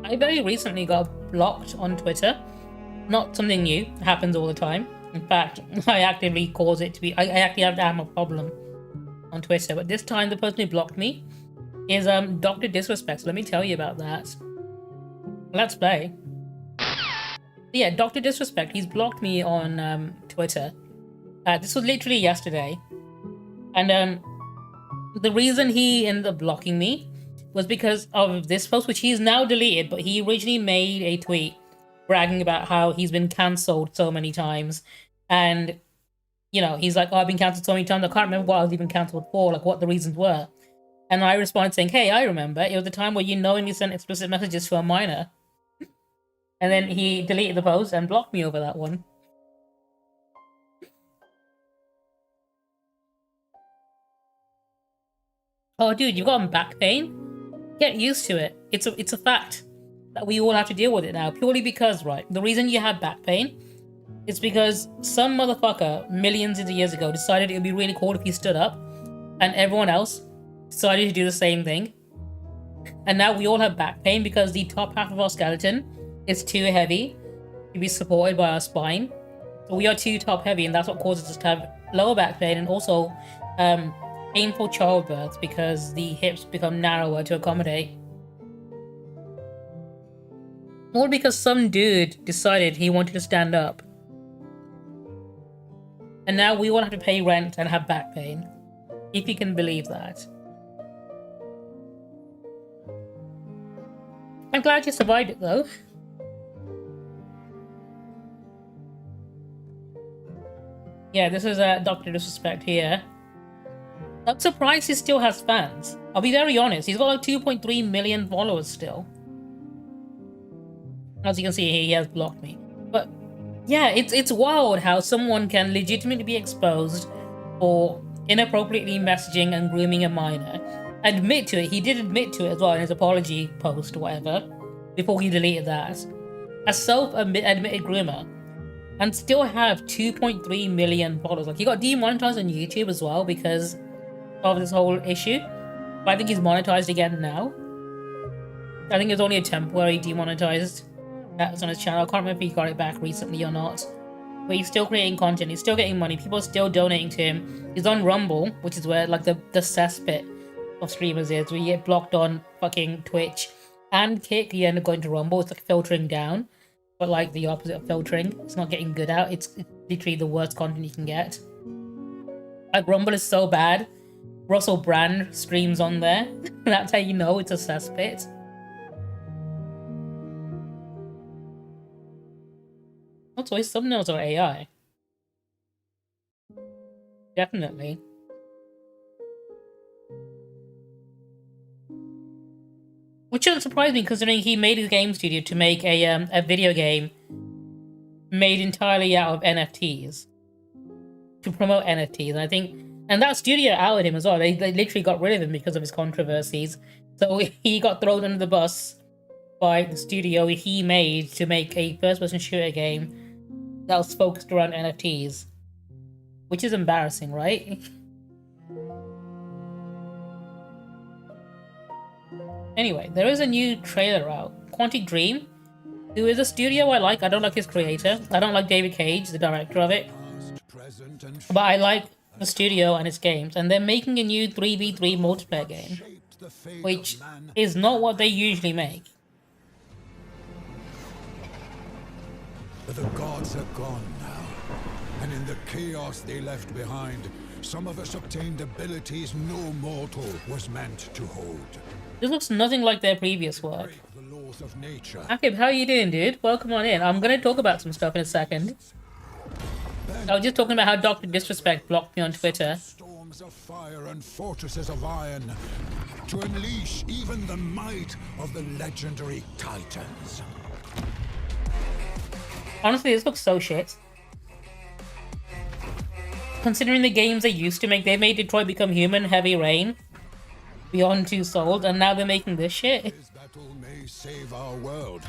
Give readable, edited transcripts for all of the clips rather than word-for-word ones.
I very recently got blocked on Twitter. Not something new. It happens all the time. In fact, I actively cause it to be. I actually have to have a problem on Twitter. But this time, the person who blocked me is DrDisrespect. So let me tell you about that. Let's play. Yeah, DrDisrespect. He's blocked me on Twitter. This was literally yesterday, and the reason he ended up blocking me was because of this post, which he's now deleted. But he originally made a tweet bragging about how he's been cancelled so many times, and you know, he's like, "Oh, I've been cancelled so many times. I can't remember what I was even cancelled for, like what the reasons were." And I responded saying, "Hey, I remember. It was the time where you knowingly sent explicit messages to a minor." And then he deleted the post and blocked me over that one. Oh, dude, you've got back pain? Get used to it. It's a fact that we all have to deal with it now. Purely because, right, the reason you have back pain is because some motherfucker millions of years ago decided it would be really cool if he stood up, and everyone else decided to do the same thing. And now we all have back pain because the top half of our skeleton is too heavy to be supported by our spine. So we are too top heavy, and that's what causes us to have lower back pain and also painful childbirth because the hips become narrower to accommodate. All because some dude decided he wanted to stand up. And now we all have to pay rent and have back pain. If you can believe that. I'm glad you survived it though. Yeah, this is DrDisrespect here. I'm surprised he still has fans. I'll be very honest, he's got like 2.3 million followers still. As you can see here, he has blocked me. But yeah, it's wild how someone can legitimately be exposed for inappropriately messaging and grooming a minor. Admit to it, he did admit to it as well in his apology post or whatever, before he deleted that. A self-admitted groomer. And still have 2.3 million followers. Like, he got demonetized on YouTube as well because of this whole issue. But I think he's monetized again now. I think it was only a temporary demonetized. That was on his channel. I can't remember if he got it back recently or not. But he's still creating content. He's still getting money. People are still donating to him. He's on Rumble, which is where, like, the cesspit of streamers is. Where you get blocked on fucking Twitch and Kick. You end up going to Rumble. It's like filtering down. But like the opposite of filtering. It's not getting good out. It's literally the worst content you can get. Like, Rumble is so bad. Russell Brand streams on there. That's how you know it's a cesspit. Also, his thumbnails are AI. Definitely. Which doesn't surprise me, considering he made his game studio to make a video game made entirely out of NFTs. To promote NFTs, and I think... And that studio outed him as well. They literally got rid of him because of his controversies. So he got thrown under the bus by the studio he made to make a first-person shooter game that was focused around NFTs. Which is embarrassing, right? Anyway, there is a new trailer out. Quantic Dream, who is a studio I like. I don't like his creator. I don't like David Cage, the director of it. But I like the studio and its games. And they're making a new 3v3 multiplayer game, which is not what they usually make. But the gods are gone now, and in the chaos they left behind, some of us obtained abilities no mortal was meant to hold. This looks nothing like their previous work. The laws of nature. Akib, how are you doing, dude? Welcome on in. I'm gonna talk about some stuff in a second. I was just talking about how DrDisrespect blocked me on Twitter. Storms of fire and fortresses of iron to unleash even the might of the legendary titans. Honestly, this looks so shit. Considering the games they used to make, they made Detroit Become Human, Heavy Rain, Beyond Two Souls, and now they're making this shit. This battle may save our world,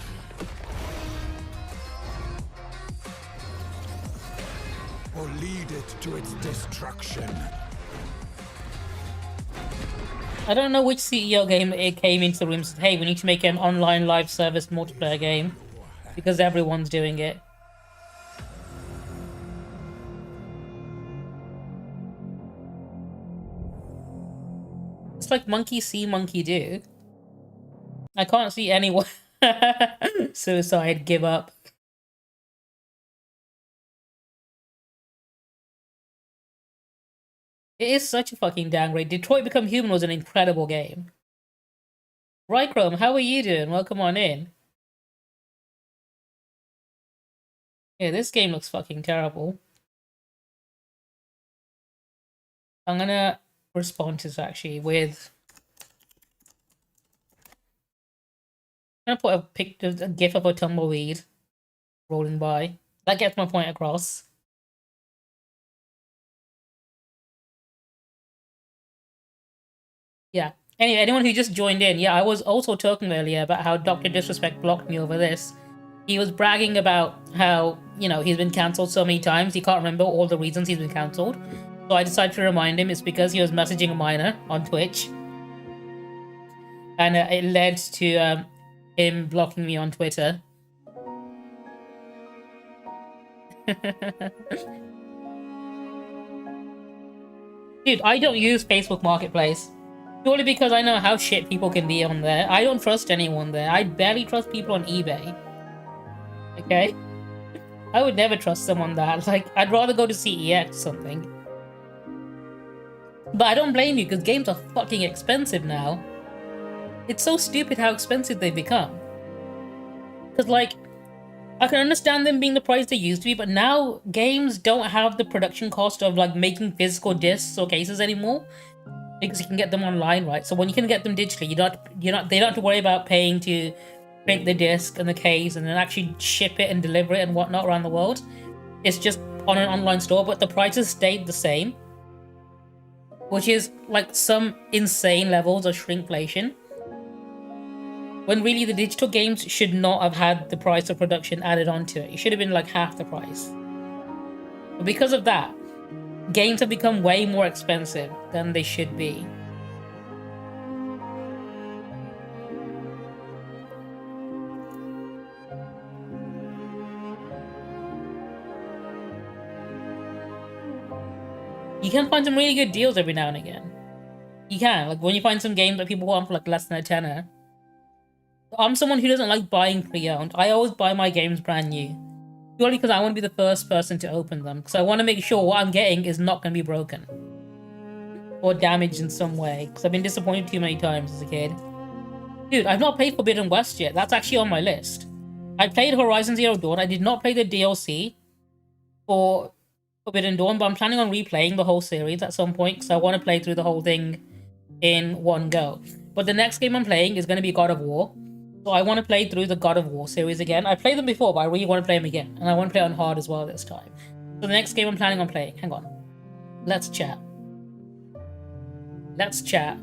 or lead it to its destruction. I don't know which CEO game it came into the room and said, hey, we need to make an online live service multiplayer game. Because everyone's doing it. It's like monkey see, monkey do. I can't see anyone. Suicide, give up. It is such a fucking downgrade. Detroit Become Human was an incredible game. Right, Chrome, how are you doing? Welcome on in. Yeah, this game looks fucking terrible. I'm gonna respond to this actually with... I'm gonna put a gif of a tumbleweed rolling by. That gets my point across. Yeah. Anyway, anyone who just joined in, yeah, I was also talking earlier about how DrDisrespect blocked me over this. He was bragging about how, you know, he's been cancelled so many times, he can't remember all the reasons he's been cancelled. So I decided to remind him it's because he was messaging a minor on Twitch. And it led to him blocking me on Twitter. Dude, I don't use Facebook Marketplace. Purely because I know how shit people can be on there. I don't trust anyone there. I barely trust people on eBay. Okay? I would never trust someone that. Like, I'd rather go to CEX or something. But I don't blame you, because games are fucking expensive now. It's so stupid how expensive they've become. Because, like, I can understand them being the price they used to be, but now games don't have the production cost of, like, making physical discs or cases anymore. Because you can get them online, right? So when you can get them digitally, they don't have to worry about paying to print the disc and the case and then actually ship it and deliver it and whatnot around the world. It's just on an online store, but the prices stayed the same, which is like some insane levels of shrinkflation. When really the digital games should not have had the price of production added onto it. It should have been like half the price. But because of that, games have become way more expensive than they should be. You can find some really good deals every now and again. You can, like when you find some games that people want for like less than a tenner. I'm someone who doesn't like buying pre-owned. I always buy my games brand new. Purely because I want to be the first person to open them. Because I want to make sure what I'm getting is not going to be broken. Or damaged in some way. Because I've been disappointed too many times as a kid. Dude, I've not played Forbidden West yet. That's actually on my list. I played Horizon Zero Dawn. I did not play the DLC for Forbidden Dawn, but I'm planning on replaying the whole series at some point. Because I want to play through the whole thing in one go. But the next game I'm playing is going to be God of War. So I want to play through the God of War series again. I played them before, but I really want to play them again. And I want to play on hard as well this time. So the next game I'm planning on playing... Hang on. Let's chat. Let's chat.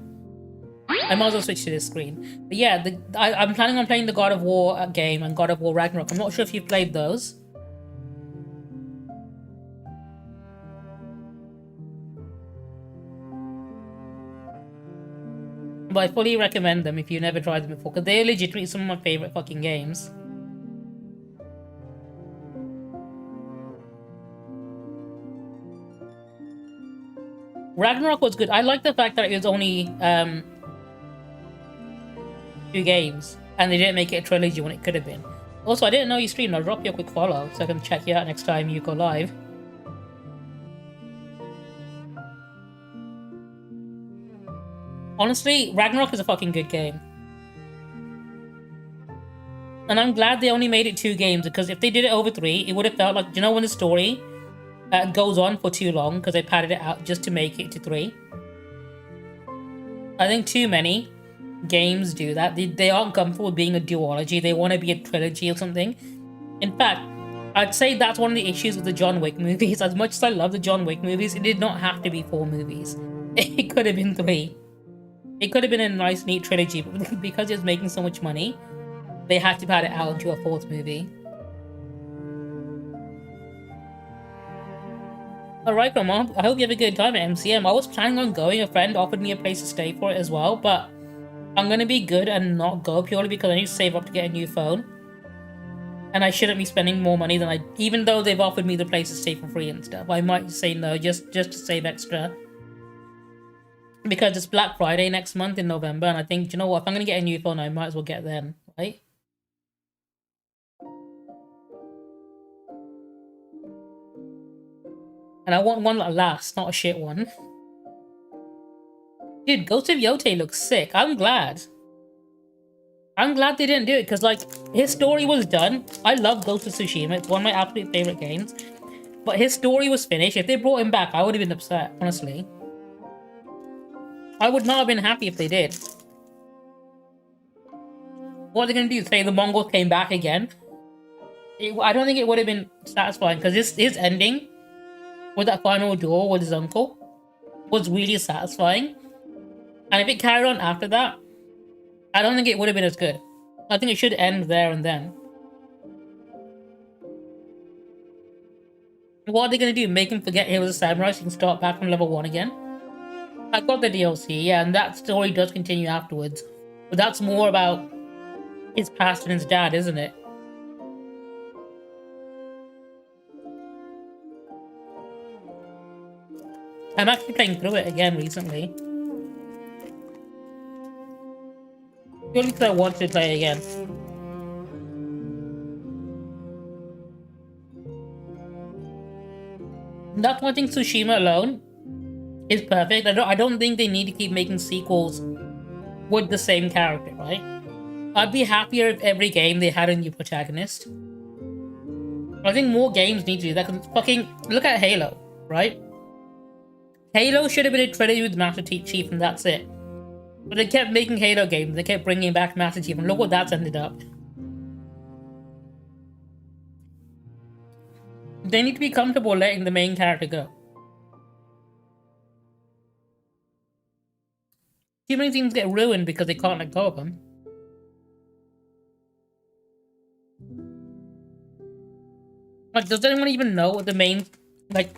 I might as well switch to this screen. But yeah, I'm planning on playing the God of War game and God of War Ragnarok. I'm not sure if you've played those. But I fully recommend them if you've never tried them before, because they're legitimately some of my favorite fucking games. Ragnarok was good. I like the fact that it was only 2 games, and they didn't make it a trilogy when it could have been. Also, I didn't know you streamed. I'll drop you a quick follow so I can check you out next time you go live. Honestly, Ragnarok is a fucking good game. And I'm glad they only made it 2 games, because if they did it over 3, it would have felt like, you know, when the story goes on for too long, because they padded it out just to make it to 3. I think too many games do that. They aren't comfortable with being a duology. They want to be a trilogy or something. In fact, I'd say that's one of the issues with the John Wick movies. As much as I love the John Wick movies, it did not have to be 4 movies. It could have been 3. It could have been a nice, neat trilogy, but because it was making so much money, they had to pad it out into a 4th movie. Alright, Grandma. I hope you have a good time at MCM. I was planning on going. A friend offered me a place to stay for it as well, but I'm gonna be good and not go purely because I need to save up to get a new phone. And I shouldn't be spending more money than even though they've offered me the place to stay for free and stuff. I might say no just to save extra. Because it's Black Friday next month in November, and I think, you know what, if I'm gonna get a new phone, I might as well get then, right? And I want one that lasts, not a shit one. Dude, Ghost of Yote looks sick. I'm glad. I'm glad they didn't do it, because, like, his story was done. I love Ghost of Tsushima. It's one of my absolute favorite games. But his story was finished. If they brought him back, I would have been upset, honestly. I would not have been happy if they did. What are they going to do? Say the Mongols came back again? I don't think it would have been satisfying, because his ending with that final duel with his uncle was really satisfying. And if it carried on after that, I don't think it would have been as good. I think it should end there and then. What are they going to do? Make him forget he was a samurai so he can start back from level 1 again? I got the DLC, yeah, and that story does continue afterwards. But that's more about his past and his dad, isn't it? I'm actually playing through it again recently. Purely because I wanted to play it again. That's one thing Tsushima alone is perfect. I don't think they need to keep making sequels with the same character, right? I'd be happier if every game they had a new protagonist. I think more games need to do that, because fucking look at Halo, right? Halo should have been a trilogy with Master Chief and that's it. But they kept making Halo games, they kept bringing back Master Chief, and look what that's ended up. They need to be comfortable letting the main character go. Too many things get ruined because they can't let go of them. Like, does anyone even know what the main, like,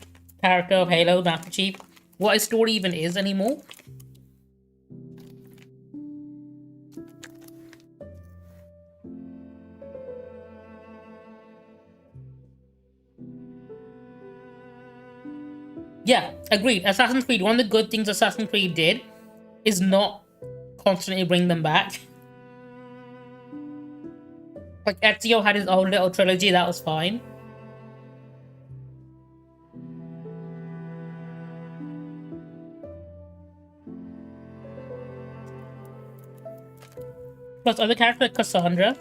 character of Halo, Master Chief, what his story even is anymore? Yeah, agreed. Assassin's Creed, one of the good things Assassin's Creed did is not constantly bring them back. Like, Ezio had his own little trilogy, that was fine. Plus, other characters like Cassandra,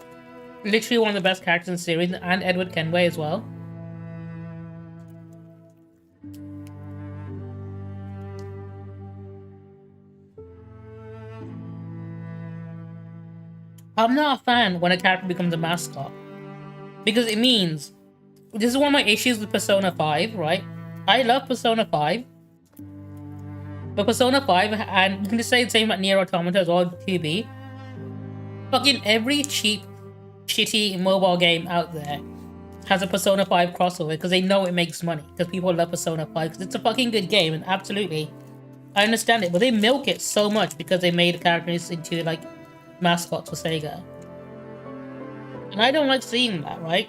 literally one of the best characters in the series, and Edward Kenway as well. I'm not a fan when a character becomes a mascot, because it means, this is one of my issues with Persona 5, right? I love Persona 5, but Persona 5, and you can just say the same about Nier Automata as well, 2B, fucking every cheap, shitty mobile game out there has a Persona 5 crossover because they know it makes money, because people love Persona 5 because it's a fucking good game, and absolutely, I understand it, but they milk it so much because they made characters into, like, mascots for Sega. And I don't like seeing that, right?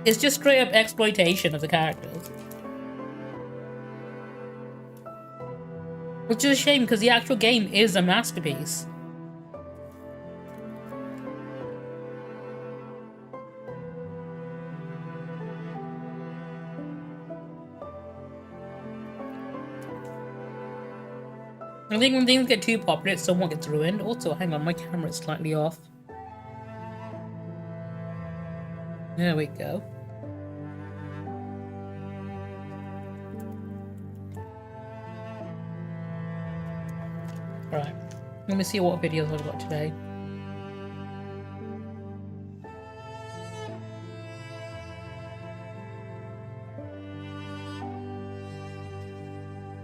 It's just straight up exploitation of the characters. Which is a shame, because the actual game is a masterpiece. I think when things get too popular, it somewhat gets ruined. Also, hang on, my camera is slightly off. There we go. Alright, let me see what videos I've got today.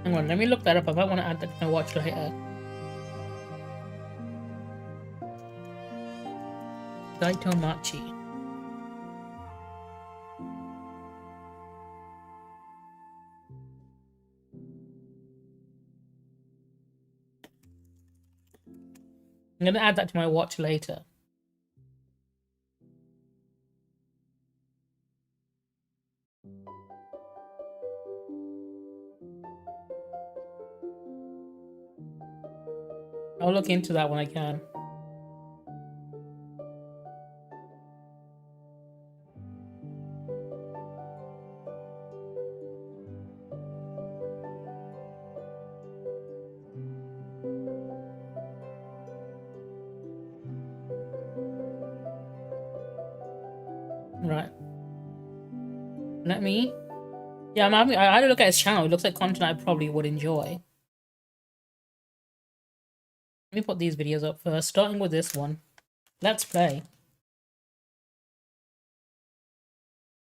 Hang on, let me look that up. I might want to add that to my watch later. Daitomachi. I'm gonna add that to my watch later. I'll look into that when I can. Right. Let me. Yeah, I had to look at his channel. It looks like content I probably would enjoy. Let me put these videos up first, starting with this one. Let's play.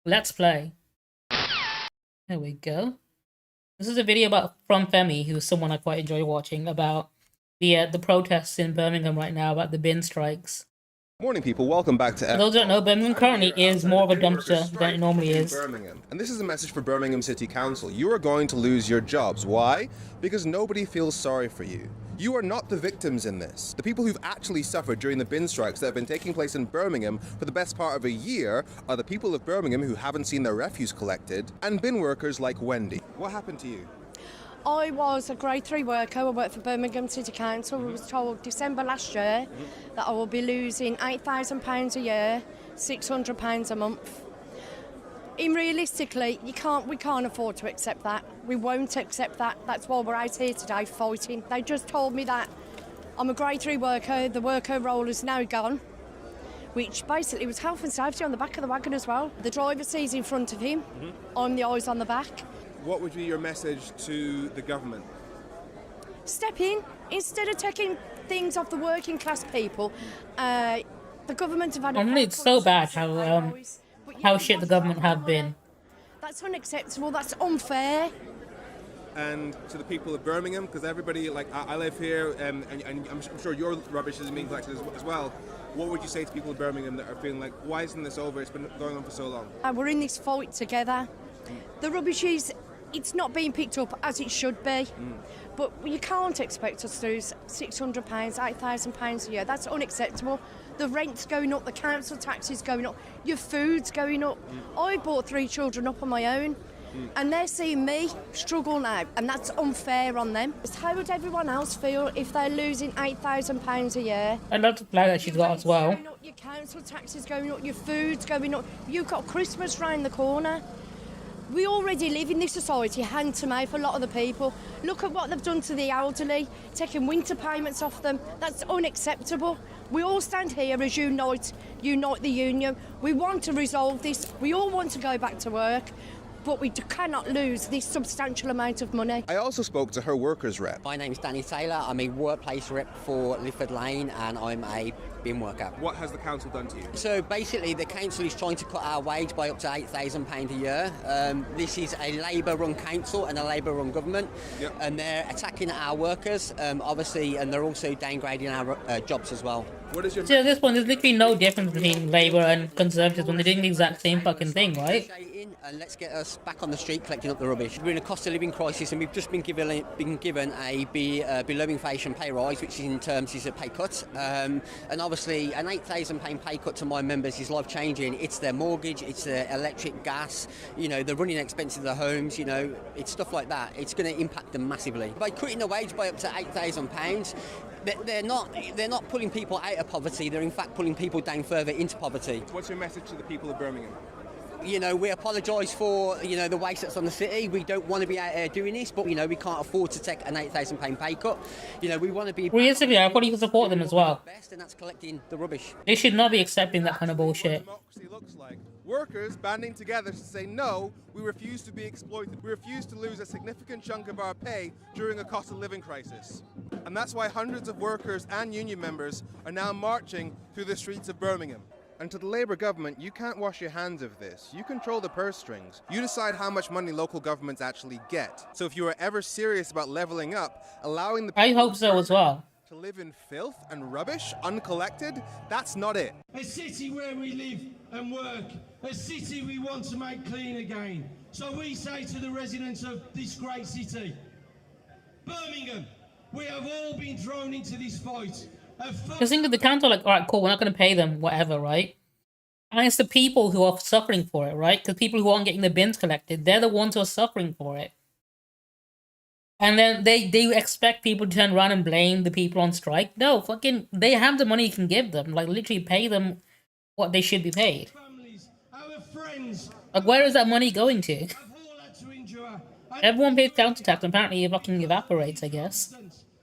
Let's play. There we go. This is a video from Femi, who's someone I quite enjoy watching, about the protests in Birmingham right now, about the bin strikes. Morning, people. Welcome back to. For those who don't know, Birmingham currently is more of a dumpster than it normally is. Birmingham. And this is a message for Birmingham City Council. You are going to lose your jobs. Why? Because nobody feels sorry for you. You are not the victims in this. The people who've actually suffered during the bin strikes that have been taking place in Birmingham for the best part of a year are the people of Birmingham who haven't seen their refuse collected, and bin workers like Wendy. What happened to you? I was a grade 3 worker. I worked for Birmingham City Council. I was told December last year that I will be losing £8,000 a year, £600 a month. Realistically, we can't afford to accept that. We won't accept that. That's why we're out here today fighting. They just told me that I'm a grade 3 worker. The worker role is now gone, which basically was health and safety on the back of the wagon as well. The driver sees in front of him. I'm the eyes on the back. What would be your message to the government? Step in. Instead of taking things off the working class people, the government have had... I mean, it's so bad how shit the government have been. That's unacceptable. That's unfair. And to the people of Birmingham, because everybody, like, I live here, and I'm sure your rubbish is being collected as well. What would you say to people of Birmingham that are feeling like, why isn't this over? It's been going on for so long. We're in this fight together. The rubbish it's not being picked up as it should be. But you can't expect us to lose £600, £8,000 a year. That's unacceptable. The rent's going up, the council tax is going up, your food's going up. I brought 3 children up on my own, and they're seeing me struggle now, and that's unfair on them. How would everyone else feel if they're losing £8,000 a year? I love the flag that she's got as well. Your council tax is going up, your food's going up, you've got Christmas round the corner. We already live in this society hand to mouth, a lot of the people. Look at what they've done to the elderly, taking winter payments off them. That's unacceptable. We all stand here as unite the union. We want to resolve this. We all want to go back to work, but we cannot lose this substantial amount of money. I also spoke to her workers rep. My name's Danny Taylor. I'm a workplace rep for Lifford Lane, and I'm a bin worker. What has the council done to you? So basically, the council is trying to cut our wage by up to £8,000 a year. This is a Labour-run council and a Labour-run government, and they're attacking our workers, obviously, and they're also downgrading our jobs as well. What is your... See, at this point, there's literally no difference between Labour and Conservatives when they're doing the exact same fucking thing, right? And let's get us back on the street collecting up the rubbish. We're in a cost of living crisis, and we've just been given a below inflation pay rise, which in terms is a pay cut. And obviously, an £8,000 pay cut to my members is life changing. It's their mortgage, it's their electric, gas, the running expenses of their homes. It's stuff like that. It's going to impact them massively. By cutting the wage by up to £8,000. They're not pulling people out of poverty. They're in fact pulling people down further into poverty. What's your message to the people of Birmingham? We apologise for, the waste that's on the city. We don't want to be out there doing this, but, we can't afford to take an £8,000 pay cut. We want to be... Realistically, I probably support them as well. Best, and that's collecting the rubbish. They should not be accepting that kind of bullshit. Democracy looks like workers banding together to say, no, we refuse to be exploited. We refuse to lose a significant chunk of our pay during a cost of living crisis. And that's why hundreds of workers and union members are now marching through the streets of Birmingham. And to the Labour government, you can't wash your hands of this. You control the purse strings. You decide how much money local governments actually get. So if you are ever serious about levelling up, allowing the people I hope so as well. to live in filth and rubbish, uncollected, that's not it. A city where we live and work, a city we want to make clean again. So we say to the residents of this great city, Birmingham, we have all been thrown into this fight. Because think of the council, like, all right, cool, we're not going to pay them, whatever, right? And it's the people who are suffering for it, right? Because people who aren't getting the bins collected, they're the ones who are suffering for it. And then they expect people to turn around and blame the people on strike. No, fucking, they have the money you can give them. Like, literally pay them what they should be paid. families, our friends, Like, where is that money going to? have all had to endure Everyone pays council tax, and apparently it fucking evaporates, I guess.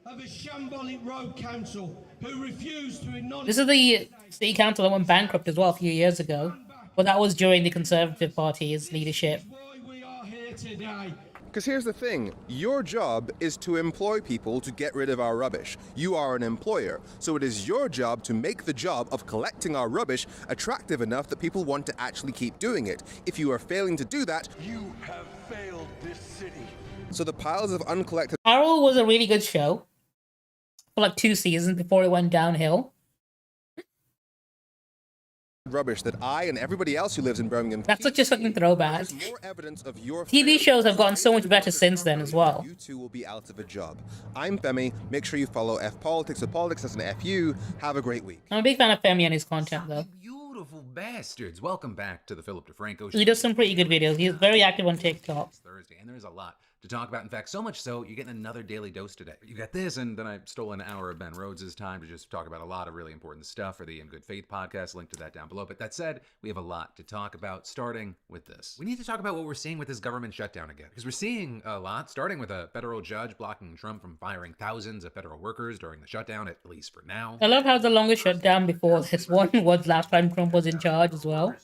of a shambolic road council who refused to acknowledge. This is the city council that went bankrupt as well a few years ago. But that was during the Conservative Party's leadership. Why we are here today. Because here's the thing, your job is to employ people to get rid of our rubbish. You are an employer, so it is your job to make the job of collecting our rubbish attractive enough that people want to actually keep doing it. If you are failing to do that, You have failed this city. so the piles of uncollected Arrow was a really good show for like 2 seasons before it went downhill. rubbish that I and everybody else who lives in Birmingham That's such a fucking throwback. is more evidence of your TV shows have gotten so much better since then as well. You two will be out of a job. I'm Femi. Make sure you follow F Politics with Politics as an FU. Have a great week. I'm a big fan of Femi and his content though. Beautiful bastards. Welcome back to the Philip DeFranco show. He does some pretty good videos. He's very active on TikTok. It's Thursday, and there's a lot to talk about. In fact, so much so, you're getting another daily dose today. You got this, and then I stole an hour of Ben Rhodes' time to just talk about a lot of really important stuff for the In Good Faith podcast. Link to that down below. But that said, we have a lot to talk about, starting with this. We need to talk about what we're seeing with this government shutdown again, because we're seeing a lot, starting with a federal judge blocking Trump from firing thousands of federal workers during the shutdown, at least for now. I love how the longest shutdown before this one was last time Trump was in charge as well.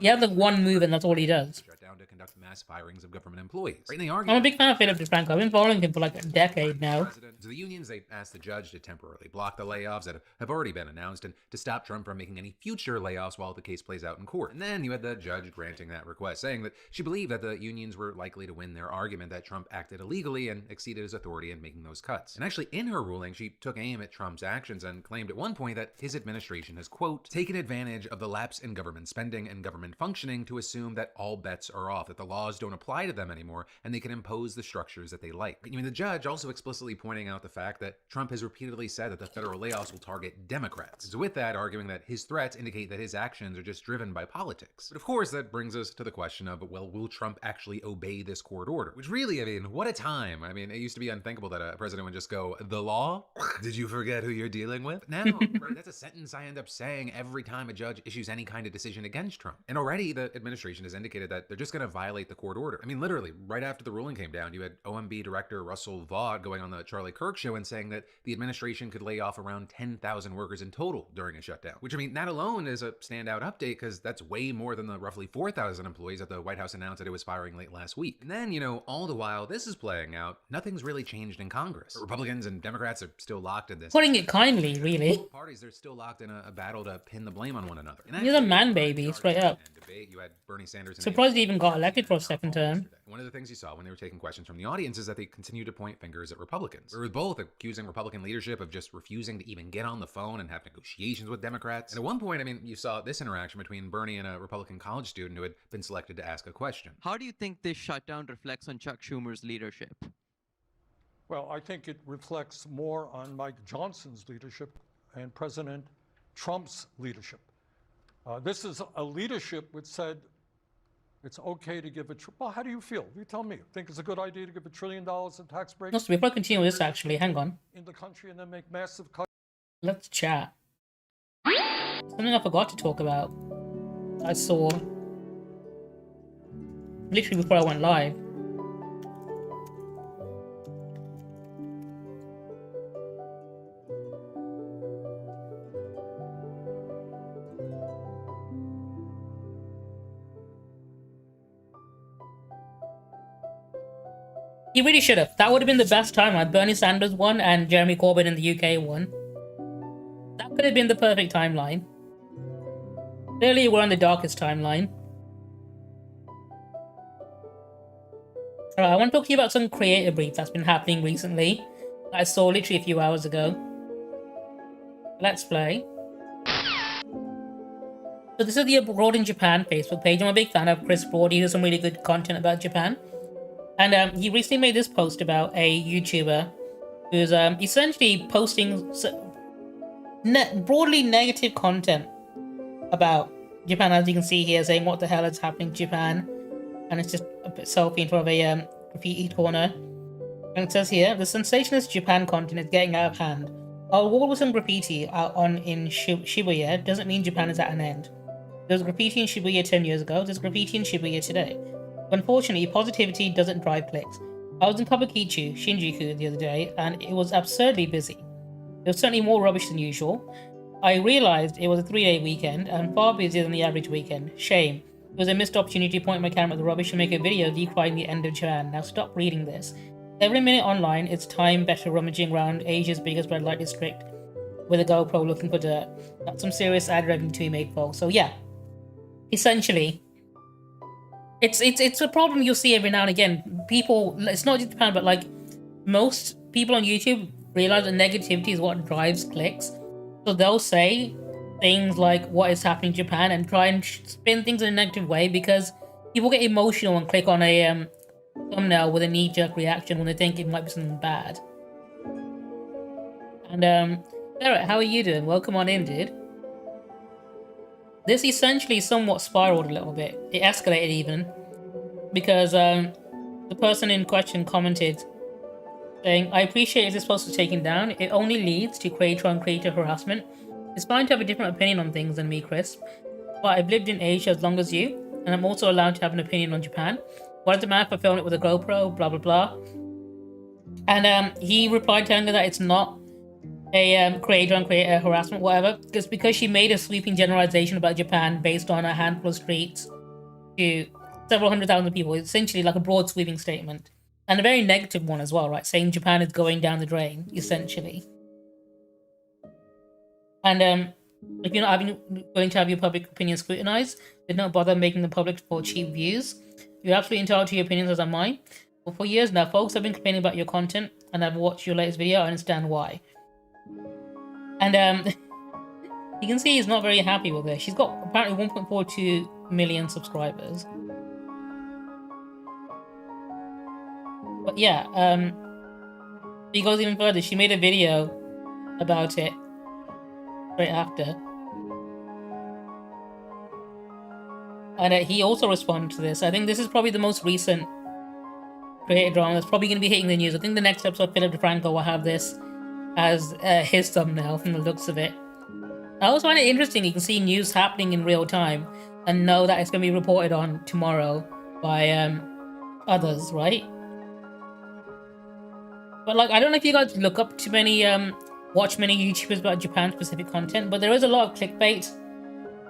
He had like one move and that's all he does. Shutdown to conduct mass firings of government employees. Right? And they I'm a big fan of Philip DeFranco. I've been following him for like a decade now. So the unions, they asked the judge to temporarily block the layoffs that have already been announced and to stop Trump from making any future layoffs while the case plays out in court. And then you had the judge granting that request, saying that she believed that the unions were likely to win their argument that Trump acted illegally and exceeded his authority in making those cuts. And actually, in her ruling, she took aim at Trump's actions and claimed at one point that his administration has, quote, taken advantage of the lapse in government spending and government functioning to assume that all bets are off, that the laws don't apply to them anymore, and they can impose the structures that they like. I mean, the judge also explicitly pointing out the fact that Trump has repeatedly said that the federal layoffs will target Democrats. So with that, arguing that his threats indicate that his actions are just driven by politics. But of course, that brings us to the question of, well, will Trump actually obey this court order? Which really, I mean, what a time. I mean, it used to be unthinkable that a president would just go, the law? Did you forget who you're dealing with? Now, right, that's a sentence I end up saying every time a judge issues any kind of decision against Trump. And already the administration has indicated that they're just going to violate the court order. I mean, literally, right after the ruling came down, you had OMB director Russell Vaught going on the Charlie Kirk show and saying that the administration could lay off around 10,000 workers in total during a shutdown. Which, I mean, that alone is a standout update because that's way more than the roughly 4,000 employees that the White House announced that it was firing late last week. And then, you know, all the while this is playing out, nothing's really changed in Congress. Republicans and Democrats are still locked in this. Putting it kindly, really. Parties, they're still locked in a battle to pin the blame on one another. And He's a man baby, straight up. and debate, you had Bernie Sanders and Surprised he even got elected for a second term. one of the things you saw when they were taking questions from the audience is that they continued to point fingers at Republicans. They were both accusing Republican leadership of just refusing to even get on the phone and have negotiations with Democrats. And at one point, I mean, you saw this interaction between Bernie and a Republican college student who had been selected to ask a question. How do you think this shutdown reflects on Chuck Schumer's leadership? Well, I think it reflects more on Mike Johnson's leadership and President Trump's leadership. This is a leadership which said it's okay to give well, how do you feel? You tell me. Think it's a good idea to give $1 trillion in tax breaks Also, before I continue with this, actually, hang on. in the country and then make massive cuts? Let's chat. Something I forgot to talk about. I saw literally before I went live. He really should have. That would have been the best timeline. Bernie Sanders won and Jeremy Corbyn in the UK won. That could have been the perfect timeline. Clearly, we're on the darkest timeline. Alright, I want to talk to you about some creator brief that's been happening recently. That I saw literally a few hours ago. Let's play. So this is the Abroad in Japan Facebook page. I'm a big fan of Chris Broad. He does some really good content about Japan. And he recently made this post about a YouTuber who's essentially posting broadly negative content about Japan, as you can see here, saying what the hell is happening to Japan, and it's just a bit selfie in front of a graffiti corner. And it says here, the sensationalist Japan content is getting out of hand. Our wall with some graffiti out on in Shibuya doesn't mean Japan is at an end. There was graffiti in Shibuya 10 years ago, there's graffiti in Shibuya today. Unfortunately, positivity doesn't drive clicks. I was in Kabukicho, Shinjuku, the other day, and it was absurdly busy. There was certainly more rubbish than usual. I realised it was a 3-day weekend, and far busier than the average weekend. Shame. It was a missed opportunity to point my camera at the rubbish and make a video decrying the end of Japan. Now stop reading this. Every minute online, it's time better rummaging around Asia's biggest red light district with a GoPro looking for dirt. That's some serious ad revenue to be made, folks. So yeah, essentially, it's a problem you'll see every now and again. People, it's not just Japan, but like most people on YouTube realize that negativity is what drives clicks. So they'll say things like what is happening in Japan and try and spin things in a negative way because people get emotional and click on a thumbnail with a knee-jerk reaction when they think it might be something bad. And Barrett, how are you doing? Welcome on in, dude. This essentially somewhat spiraled a little bit. It escalated even because the person in question commented saying, I appreciate if this post is taken down. It only leads to creator-on-creator harassment. It's fine to have a different opinion on things than me, Chris, but I've lived in Asia as long as you, and I'm also allowed to have an opinion on Japan. What does it matter if I film it with a GoPro, blah, blah, blah. And he replied telling her that it's not a creator-on-creator harassment, whatever. It's because she made a sweeping generalization about Japan based on a handful of streets to several 100,000 people. It's essentially like a broad sweeping statement. And a very negative one as well, right? Saying Japan is going down the drain, essentially. And if you're not willing to have your public opinion scrutinized, then don't bother making them public for cheap views. You're absolutely entitled to your opinions, as am I. But for years now, folks have been complaining about your content, and I've watched your latest video. I understand why. And you can see he's not very happy with her. She's got apparently 1.42 million subscribers. But yeah, he goes even further. She made a video about it straight after. And he also responded to this. I think this is probably the most recent creator drama that's probably going to be hitting the news. I think the next episode, Philip DeFranco will have this as his thumbnail from the looks of it. I also find it interesting. You can see news happening in real time and know that it's going to be reported on tomorrow by others, right? But like, I don't know if you guys look up too many, watch many YouTubers about Japan-specific content, but there is a lot of clickbait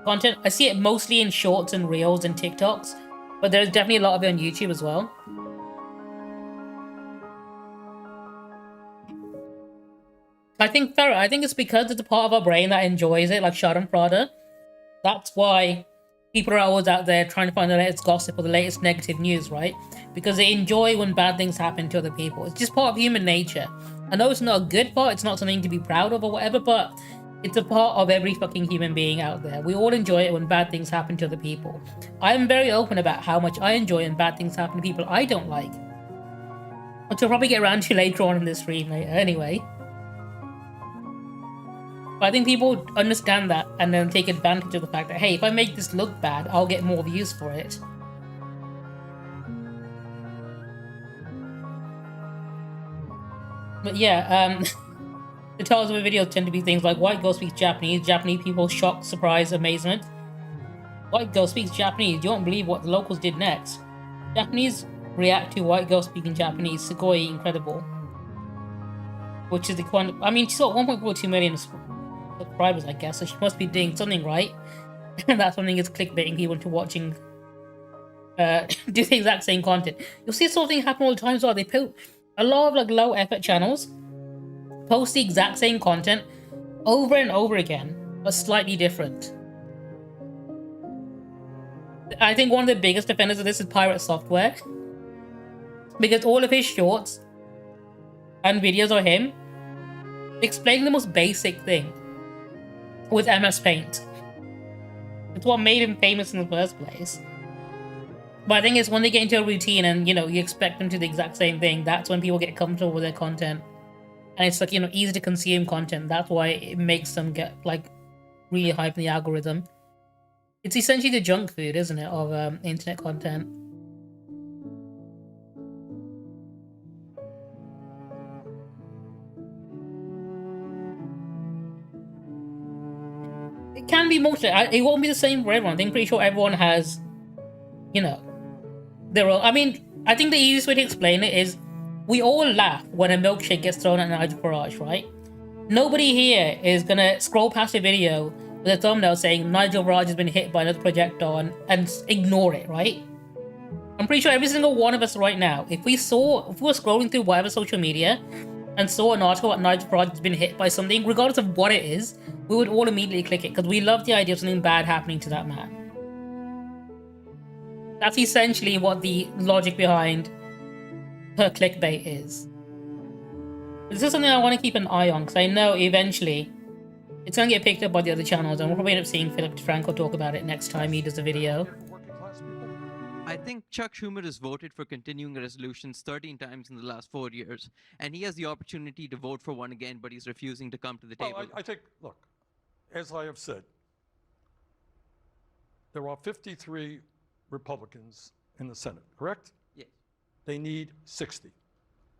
content. I see it mostly in shorts and reels and TikToks, but there's definitely a lot of it on YouTube as well. I think it's because it's a part of our brain that enjoys it, like Schadenfreude. That's why people are always out there trying to find the latest gossip or the latest negative news, right? Because they enjoy when bad things happen to other people. It's just part of human nature. I know it's not a good part, it's not something to be proud of or whatever, but it's a part of every fucking human being out there. We all enjoy it when bad things happen to other people. I'm very open about how much I enjoy when bad things happen to people I don't like. Which I'll probably get around to later on in this stream later, anyway. But I think people understand that and then take advantage of the fact that, hey, if I make this look bad, I'll get more views for it. But yeah, the titles of the videos tend to be things like White Girl Speaks Japanese, Japanese people shock, surprise, amazement. White Girl Speaks Japanese, you won't believe what the locals did next. Japanese react to White Girl Speaking Japanese, Sugoi incredible. Which is the one, I mean, she's got 1.42 million subscribers, I guess, so she must be doing something right. And that something is clickbaiting people into watching, do the exact same content. You'll see this sort of thing happen all the time as well. They put a lot of like low effort channels post the exact same content over and over again, but slightly different. I think one of the biggest offenders of this is Pirate Software, because all of his shorts and videos of him explaining the most basic thing with MS Paint. It's what made him famous in the first place. But I think it's when they get into a routine and, you know, you expect them to do the exact same thing, that's when people get comfortable with their content and it's like, you know, easy to consume content. That's why it makes them get like really hype in the algorithm. It's essentially the junk food, isn't it, of internet content. It can be mostly. It won't be the same for everyone. I'm pretty sure everyone has, you know, their own. I mean, I think the easiest way to explain it is we all laugh when a milkshake gets thrown at Nigel Farage, right? Nobody here is gonna scroll past a video with a thumbnail saying Nigel Farage has been hit by another projectile and ignore it, right? I'm pretty sure every single one of us right now, if we were scrolling through whatever social media and saw an article that Nigel Farage has been hit by something, regardless of what it is, we would all immediately click it because we love the idea of something bad happening to that man. That's essentially what the logic behind her clickbait is. This is something I want to keep an eye on because I know eventually it's going to get picked up by the other channels, and we'll probably end up seeing Philip DeFranco talk about it next time he does a video. I think Chuck Schumer has voted for continuing resolutions 13 times in the last 4 years, and he has the opportunity to vote for one again, but he's refusing to come to the table. Well, I think, look, as I have said, there are 53 Republicans in the Senate, correct? Yes. They need 60.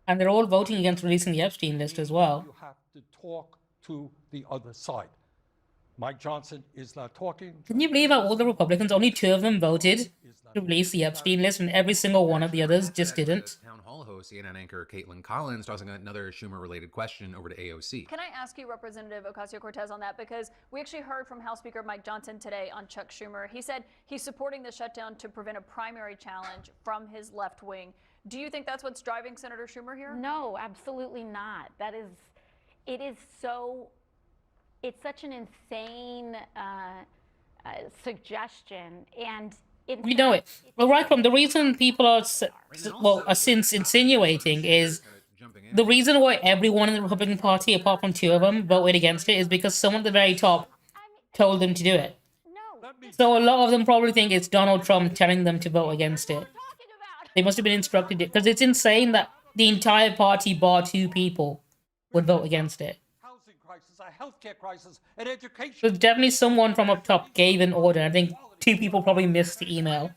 And they're all voting against releasing the Epstein list as well. You have to talk to the other side. Mike Johnson is not talking. Can you believe how all the Republicans, only 2 of them voted to release the Epstein list, and every single one of the others just didn't? Town hall host, CNN anchor Caitlin Collins, tossing another Schumer-related question over to AOC. Can I ask you, Representative Ocasio-Cortez, on that? Because we actually heard from House Speaker Mike Johnson today on Chuck Schumer. He said he's supporting the shutdown to prevent a primary challenge from his left wing. Do you think that's what's driving Senator Schumer here? No, absolutely not. It's such an insane suggestion, and we know it. Well, right from the reason people are since insinuating is the reason why everyone in the Republican Party, apart from 2 of them, voted against it is because someone at the very top told them to do it. So a lot of them probably think it's Donald Trump telling them to vote against it. They must have been instructed because it's insane that the entire party, bar 2 people, would vote against it. Housing crisis, a healthcare crisis, an education. So definitely someone from up top gave an order. I think 2 people probably missed the email.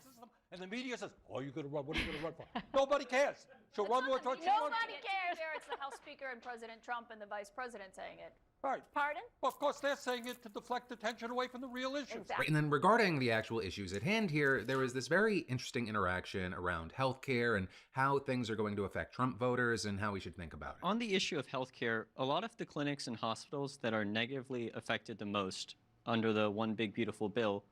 And the media says, "Oh, you're going to run. What are you going to run for?" Nobody cares. She'll run more towards Nobody cares. It's the House Speaker and President Trump and the Vice President saying it. Right. Pardon? Well, of course, they're saying it to deflect attention away from the real issues. Exactly. Right, and then regarding the actual issues at hand here, there was this very interesting interaction around healthcare and how things are going to affect Trump voters and how we should think about it. On the issue of healthcare, a lot of the clinics and hospitals that are negatively affected the most under the One Big Beautiful Bill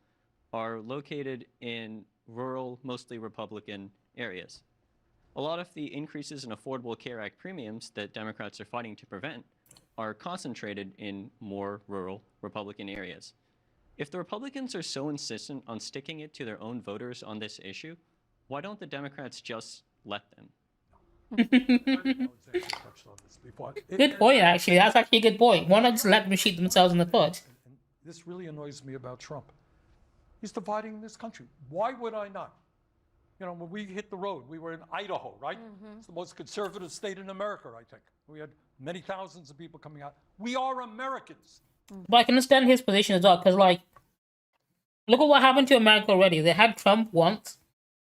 are located in rural, mostly Republican areas. A lot of the increases in Affordable Care Act premiums that Democrats are fighting to prevent are concentrated in more rural Republican areas. If the Republicans are so insistent on sticking it to their own voters on this issue, why don't the Democrats just let them? Good point, actually. That's actually a good point. Why not just let them shoot themselves in the foot? And this really annoys me about Trump. He's dividing this country. Why would I not? You know, when we hit the road, we were in Idaho, right? It's the most conservative state in America, I think. We had many thousands of people coming out. We are Americans. But I can understand his position as well, because, like, look at what happened to America already. They had Trump once,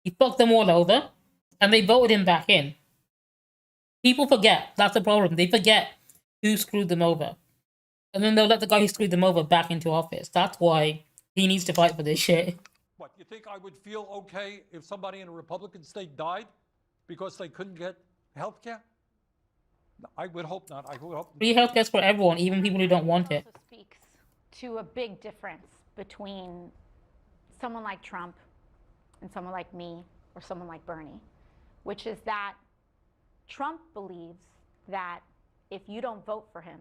he fucked them all over, and they voted him back in. People forget. That's the problem. They forget who screwed them over. And then they'll let the guy who screwed them over back into office. That's why he needs to fight for this shit. What, you think I would feel okay if somebody in a Republican state died because they couldn't get health care? No, I would hope not. I would hope Free healthcare for everyone, even people who don't want it. also speaks to a big difference between someone like Trump and someone like me or someone like Bernie, which is that Trump believes that if you don't vote for him,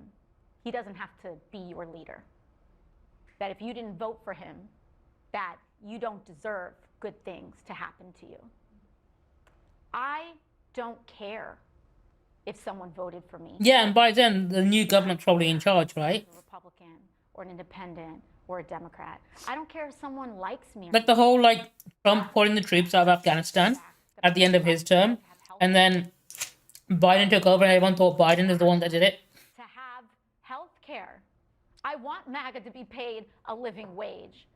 he doesn't have to be your leader. That if you didn't vote for him, that you don't deserve good things to happen to you. I don't care if someone voted for me. Yeah, and by then, the new government's probably in charge, right? A Republican or an independent or a Democrat. I don't care if someone likes me. Like the whole, like, Trump pulling the troops out of Afghanistan at the end of his term, and then Biden took over and everyone thought Biden is the one that did it. I want MAGA to be paid a living wage.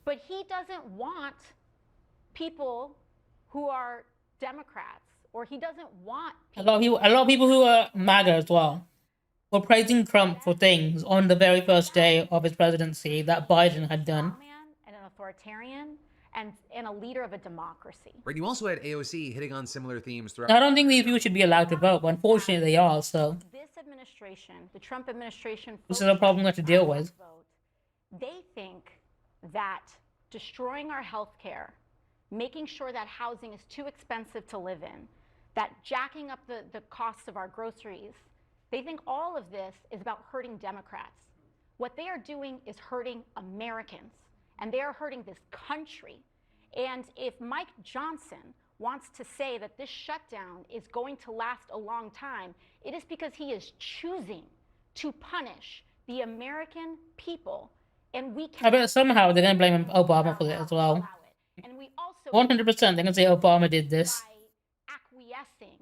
But he doesn't want people who are Democrats, or he doesn't want a lot of people who are MAGA as well were praising Trump for things on the very first day of his presidency that Biden had done. And an authoritarian and a leader of a democracy. Right, you also had AOC hitting on similar themes throughout. I don't think these people should be allowed to vote, but unfortunately they are, so This administration, the Trump administration, this is a problem we have to deal with. they think that destroying our health care, making sure that housing is too expensive to live in, that jacking up the costs of our groceries, they think all of this is about hurting Democrats. What they are doing is hurting Americans, and they are hurting this country. And if Mike Johnson wants to say that this shutdown is going to last a long time, it is because he is choosing to punish the American people. And we I bet somehow they're going to blame Obama for it as well. And we also 100% they're going to say Obama did this. acquiescing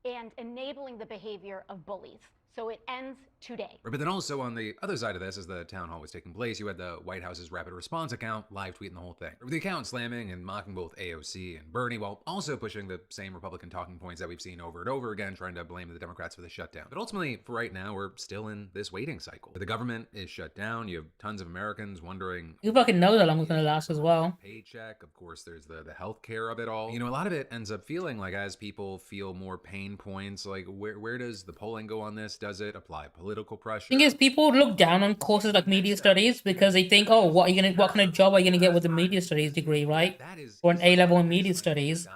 and enabling the behavior of bullies. So it ends today. Right, but then also on the other side of this, as the town hall was taking place, you had the White House's rapid response account live tweeting the whole thing. With the account slamming and mocking both AOC and Bernie, while also pushing the same Republican talking points that we've seen over and over again, trying to blame the Democrats for the shutdown. But ultimately, for right now, we're still in this waiting cycle. The government is shut down. You have tons of Americans wondering You fucking know how long it's going to last as well. paycheck. Of course, there's the health care of it all. You know, a lot of it ends up feeling like as people feel more pain points, like where does the polling go on this? Does it apply political pressure? Thing is, people look down on courses like media studies because they think, oh, what kind of job are you gonna get with a media studies degree, right? Or an A-level in media studies.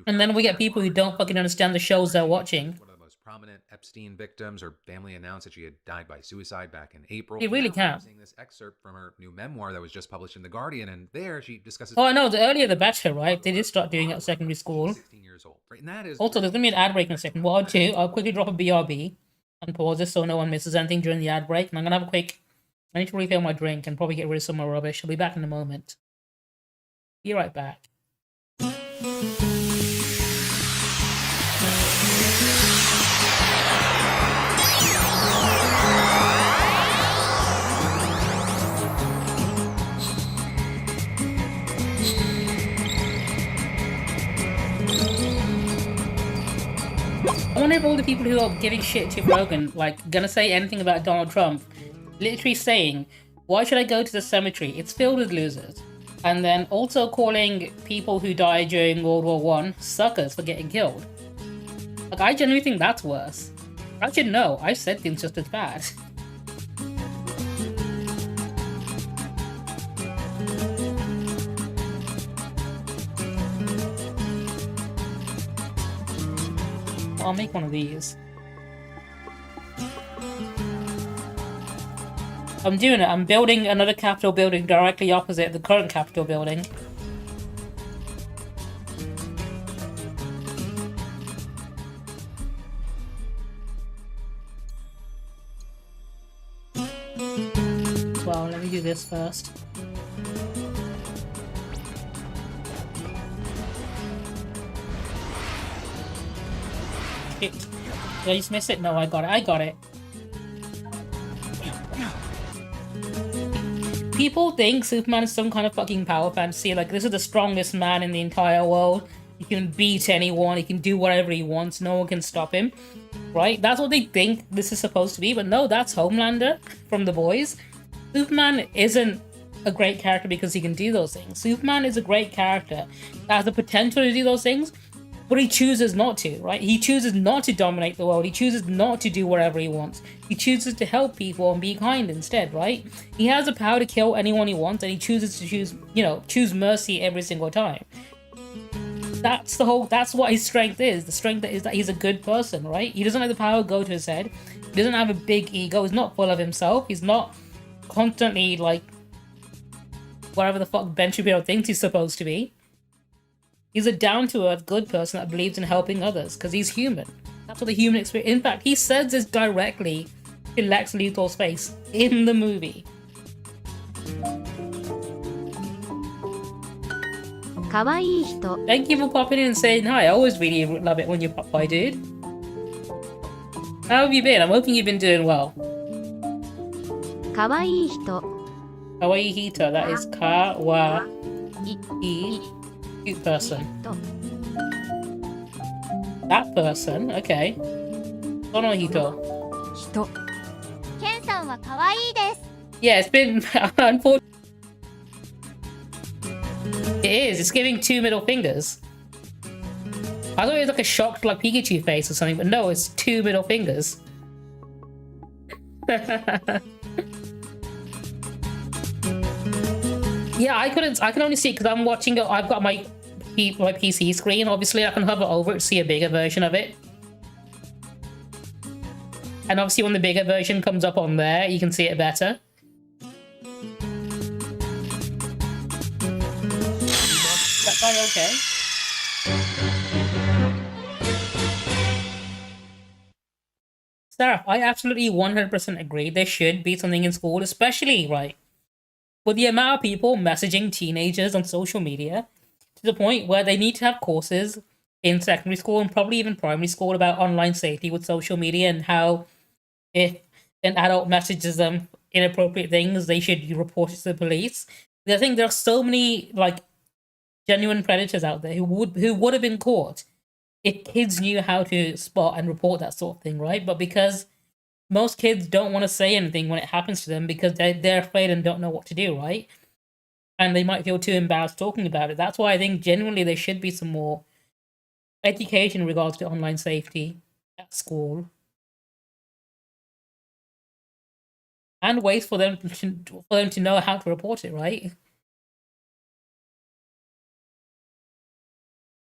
And then we get people who don't fucking understand the shows they're watching. One of the most prominent Epstein victims. Her family announced that she had died by suicide back in April. It really Now, can. I'm seeing this excerpt from her new memoir that was just published in The Guardian, and there she discusses. Oh, I know, the earlier the better, right? They did start doing it at secondary school. 16 years old, right? And that is Also, there's gonna be an ad break in a second. What I'll do, I'll quickly drop a BRB and pause this so no one misses anything during the ad break. And I'm gonna have a quick. I need to refill my drink and probably get rid of some more rubbish. I'll be back in a moment. Be right back. I wonder if all the people who are giving shit to Rogan, like, gonna say anything about Donald Trump, literally saying, why should I go to the cemetery? It's filled with losers. And then also calling people who died during World War I suckers for getting killed. Like, I genuinely think that's worse. Actually, no, I've said things just as bad. I'll make one of these. I'm doing it. I'm building another Capitol building directly opposite the current Capitol building. Well, let me do this first. Shit. Did I just miss it? No, I got it. I got it. People think Superman is some kind of fucking power fantasy. Like, this is the strongest man in the entire world. He can beat anyone. He can do whatever he wants. No one can stop him. Right? That's what they think this is supposed to be. But no, that's Homelander from The Boys. Superman isn't a great character because he can do those things. Superman is a great character that has the potential to do those things, but he chooses not to, right? He chooses not to dominate the world. He chooses not to do whatever he wants. He chooses to help people and be kind instead, right? He has the power to kill anyone he wants, and he chooses to choose mercy every single time. That's what his strength is. The strength is that he's a good person, right? He doesn't let the power go to his head. He doesn't have a big ego. He's not full of himself. He's not constantly, like, whatever the fuck Ben Shapiro thinks he's supposed to be. He's a down-to-earth good person that believes in helping others because he's human. That's what the human experience. In fact, he says this directly in Lex Luthor's face in the movie. Thank you for popping in and saying hi. I always really love it when you pop by, dude. How have you been? I'm hoping you've been doing well. かわいい人 Kawaii Hito, that is kawaii, cute person. That person, okay. Sono Hito. 人ケンさんはかわいいです Yeah, it's been unfortunate. It is. It's giving 2 middle fingers. I thought it was like a shocked, like Pikachu face or something, but no, it's 2 middle fingers. Yeah, I can only see it because I'm watching it. I've got my PC screen. Obviously, I can hover over it to see a bigger version of it. And obviously, when the bigger version comes up on there, you can see it better. That guy okay? Sarah, I absolutely 100% agree. There should be something in school, especially, right, with the amount of people messaging teenagers on social media to the point where they need to have courses in secondary school and probably even primary school about online safety with social media and how if an adult messages them inappropriate things, they should report it to the police. I think there are so many like genuine predators out there who would have been caught if kids knew how to spot and report that sort of thing, right? But because most kids don't want to say anything when it happens to them because they're afraid and don't know what to do, right? And they might feel too embarrassed talking about it. That's why I think genuinely there should be some more education in regards to online safety at school. And ways for them to know how to report it, right?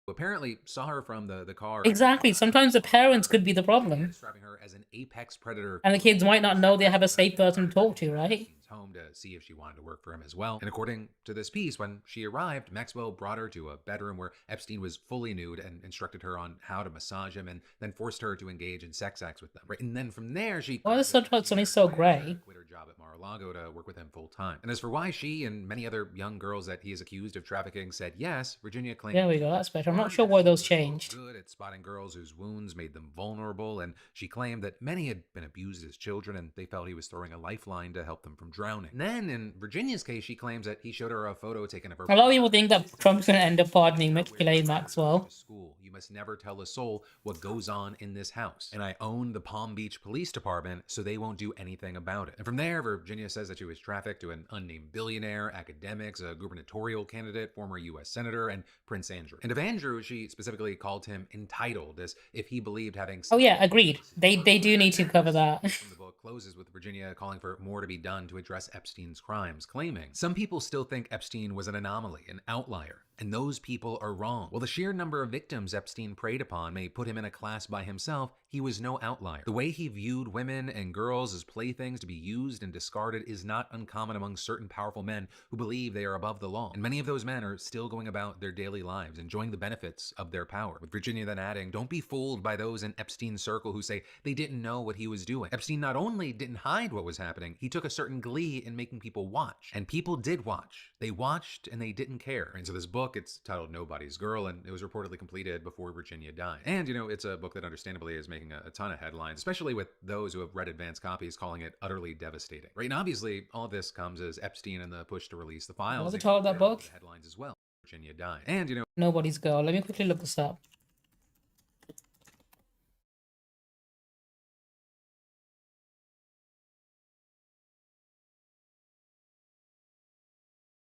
Apparently saw her from the car. Exactly. Sometimes the parents could be the problem. Describing her as an apex predator. And the kids might not know they have a safe person to talk to, right? Home to see if she wanted to work for him as well. And according to this piece, when she arrived, Maxwell brought her to a bedroom where Epstein was fully nude and instructed her on how to massage him and then forced her to engage in sex acts with them. Right? And then from there, she Why is Sonny so grey? quit her job at Mar-a-Lago to work with him full time. And as for why she and many other young girls that he is accused of trafficking said yes, Virginia claimed. There we go, that's better. I'm not sure why those changed. Good at spotting girls whose wounds made them vulnerable, and she claimed that many had been abused as children and they felt he was throwing a lifeline to help them from drowning. And then in Virginia's case, she claims that he showed her a photo taken of her. A lot of people think that Trump's going to end up pardoning Ghislaine Maxwell. School. You must never tell a soul what goes on in this house. And I own the Palm Beach Police Department, so they won't do anything about it. And from there, Virginia says that she was trafficked to an unnamed billionaire, academics, a gubernatorial candidate, former U.S. Senator, and Prince Andrew. And of Andrew, she specifically called him entitled, as if he believed having... Oh yeah, agreed. They do need to cover that. The book closes with Virginia calling for more to be done to address Epstein's crimes, claiming some people still think Epstein was an anomaly, an outlier, and those people are wrong. While the sheer number of victims Epstein preyed upon may put him in a class by himself, he was no outlier. The way he viewed women and girls as playthings to be used and discarded is not uncommon among certain powerful men who believe they are above the law. And many of those men are still going about their daily lives, enjoying the benefits of their power. With Virginia then adding, don't be fooled by those in Epstein's circle who say they didn't know what he was doing. Epstein not only didn't hide what was happening, he took a certain glee in making people watch. And people did watch. They watched and they didn't care. And so this book, it's titled Nobody's Girl, and it was reportedly completed before Virginia died. And, you know, it's a book that understandably is making a ton of headlines, especially with those who have read advanced copies calling it utterly devastating. Right? And obviously, all of this comes as Epstein and the push to release the files. What's the title of that book? Headlines as well. Virginia died. And, you know, Nobody's Girl. Let me quickly look this up.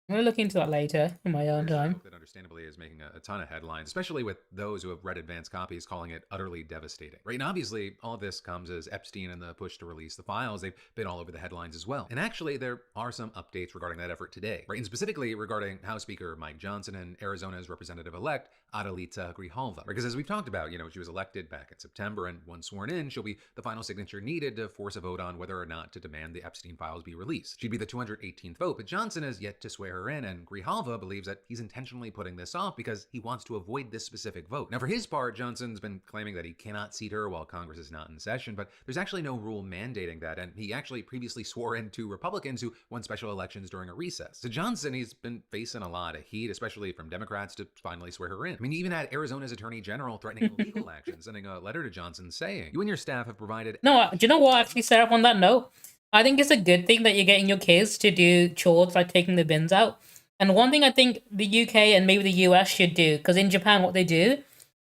I'm gonna look into that later in my own time. That understandably is making a ton of headlines, especially with those who have read advanced copies calling it utterly devastating. Right? And obviously, all of this comes as Epstein and the push to release the files. They've been all over the headlines as well. And actually, there are some updates regarding that effort today. Right? And specifically regarding House Speaker Mike Johnson and Arizona's representative-elect Adelita Grijalva. Because as we've talked about, you know, she was elected back in September, and once sworn in, she'll be the final signature needed to force a vote on whether or not to demand the Epstein files be released. She'd be the 218th vote, but Johnson has yet to swear her in, and Grijalva believes that he's intentionally putting this off because he wants to avoid this specific vote. Now, for his part, Johnson's been claiming that he cannot seat her while Congress is not in session, but there's actually no rule mandating that, and he actually previously swore in to Republicans who won special elections during a recess. So Johnson, he's been facing a lot of heat, especially from Democrats, to finally swear her in. I mean, he even had Arizona's Attorney General threatening legal action, sending a letter to Johnson saying, "You and your staff have provided..." No, do you know what, actually, Sarah, on that note? I think it's a good thing that you're getting your kids to do chores like taking the bins out. And one thing I think the UK and maybe the US should do, because in Japan, what they do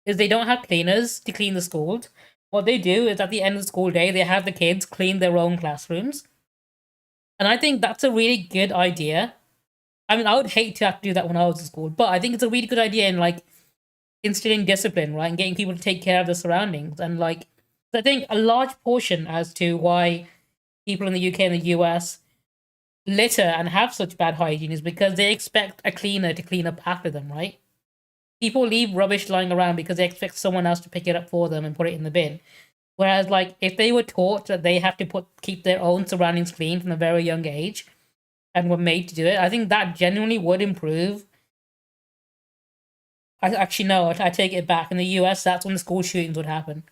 is they don't have cleaners to clean the schools. What they do is at the end of the school day, they have the kids clean their own classrooms. And I think that's a really good idea. I mean, I would hate to have to do that when I was in school, but I think it's a really good idea in like instilling discipline, right? And getting people to take care of their surroundings. And like, I think a large portion as to why people in the UK and the US litter and have such bad hygiene is because they expect a cleaner to clean up after them, right? People leave rubbish lying around because they expect someone else to pick it up for them and put it in the bin. Whereas, like, if they were taught that they have to keep their own surroundings clean from a very young age and were made to do it, I think that genuinely would improve. I take it back. In the US, that's when the school shootings would happen.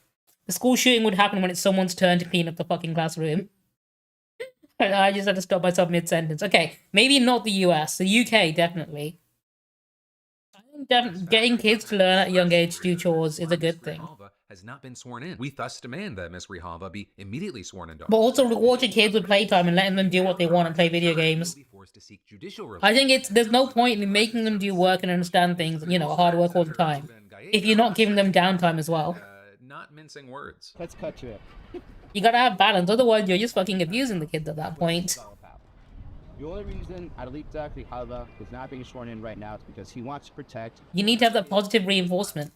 The school shooting would happen when it's someone's turn to clean up the fucking classroom. And I just had to stop myself mid-sentence. Okay, maybe not the US. The UK, definitely. I think getting kids to learn at a young age to do chores is a good thing. Has not been sworn in. We thus demand that Ms. Grijalva be immediately sworn into. But also rewarding kids with playtime and letting them do what they want and play video games. I think there's no point in making them do work and understand things, hard work all the time, if you're not giving them downtime as well. Not mincing words. Let's cut to it. You gotta have balance, otherwise you're just fucking abusing the kids at that point. The only reason Adelita Grijalva is not being sworn in right now is because he wants to protect... You need to have that positive reinforcement.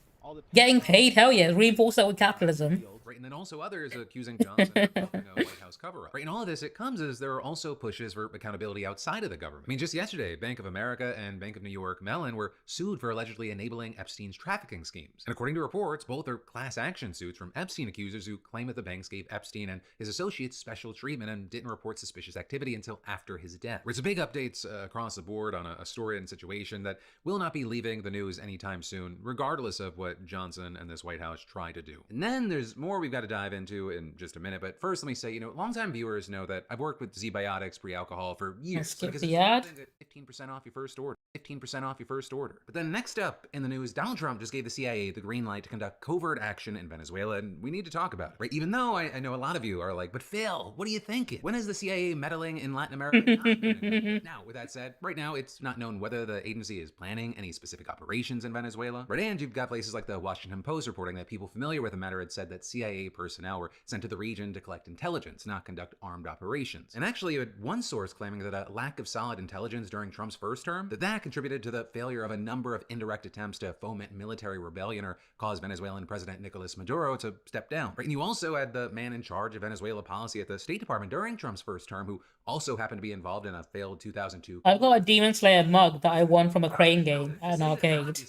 Getting paid, hell yeah, reinforce that with capitalism. Right, and then also others accusing Johnson of helping a White House cover-up. Right, and all of this, it comes as there are also pushes for accountability outside of the government. I mean, just yesterday, Bank of America and Bank of New York Mellon were sued for allegedly enabling Epstein's trafficking schemes. And according to reports, both are class action suits from Epstein accusers who claim that the banks gave Epstein and his associates special treatment and didn't report suspicious activity until after his death. It's a big updates across the board on a story and situation that will not be leaving the news anytime soon, regardless of what Johnson and this White House try to do. And then there's more we've got to dive into in just a minute, but first let me say, longtime viewers know that I've worked with Z-Biotics pre-alcohol for years. Skip the ad. 15% off your first order. 15% off your first order. But then next up in the news, Donald Trump just gave the CIA the green light to conduct covert action in Venezuela, and we need to talk about it, right? Even though I know a lot of you are like, but Phil, what are you thinking? When is the CIA meddling in Latin America? Now, with that said, right now it's not known whether the agency is planning any specific operations in Venezuela, right? And you've got places like the Washington Post reporting that people familiar with the matter had said that CIA personnel were sent to the region to collect intelligence, not conduct armed operations. And actually, you had one source claiming that a lack of solid intelligence during Trump's first term, that contributed to the failure of a number of indirect attempts to foment military rebellion or cause Venezuelan President Nicolas Maduro to step down. Right? And you also had the man in charge of Venezuela policy at the State Department during Trump's first term, who also happened to be involved in a failed 2002. I've got a Demon Slayer mug that I won from a crane game at an arcade.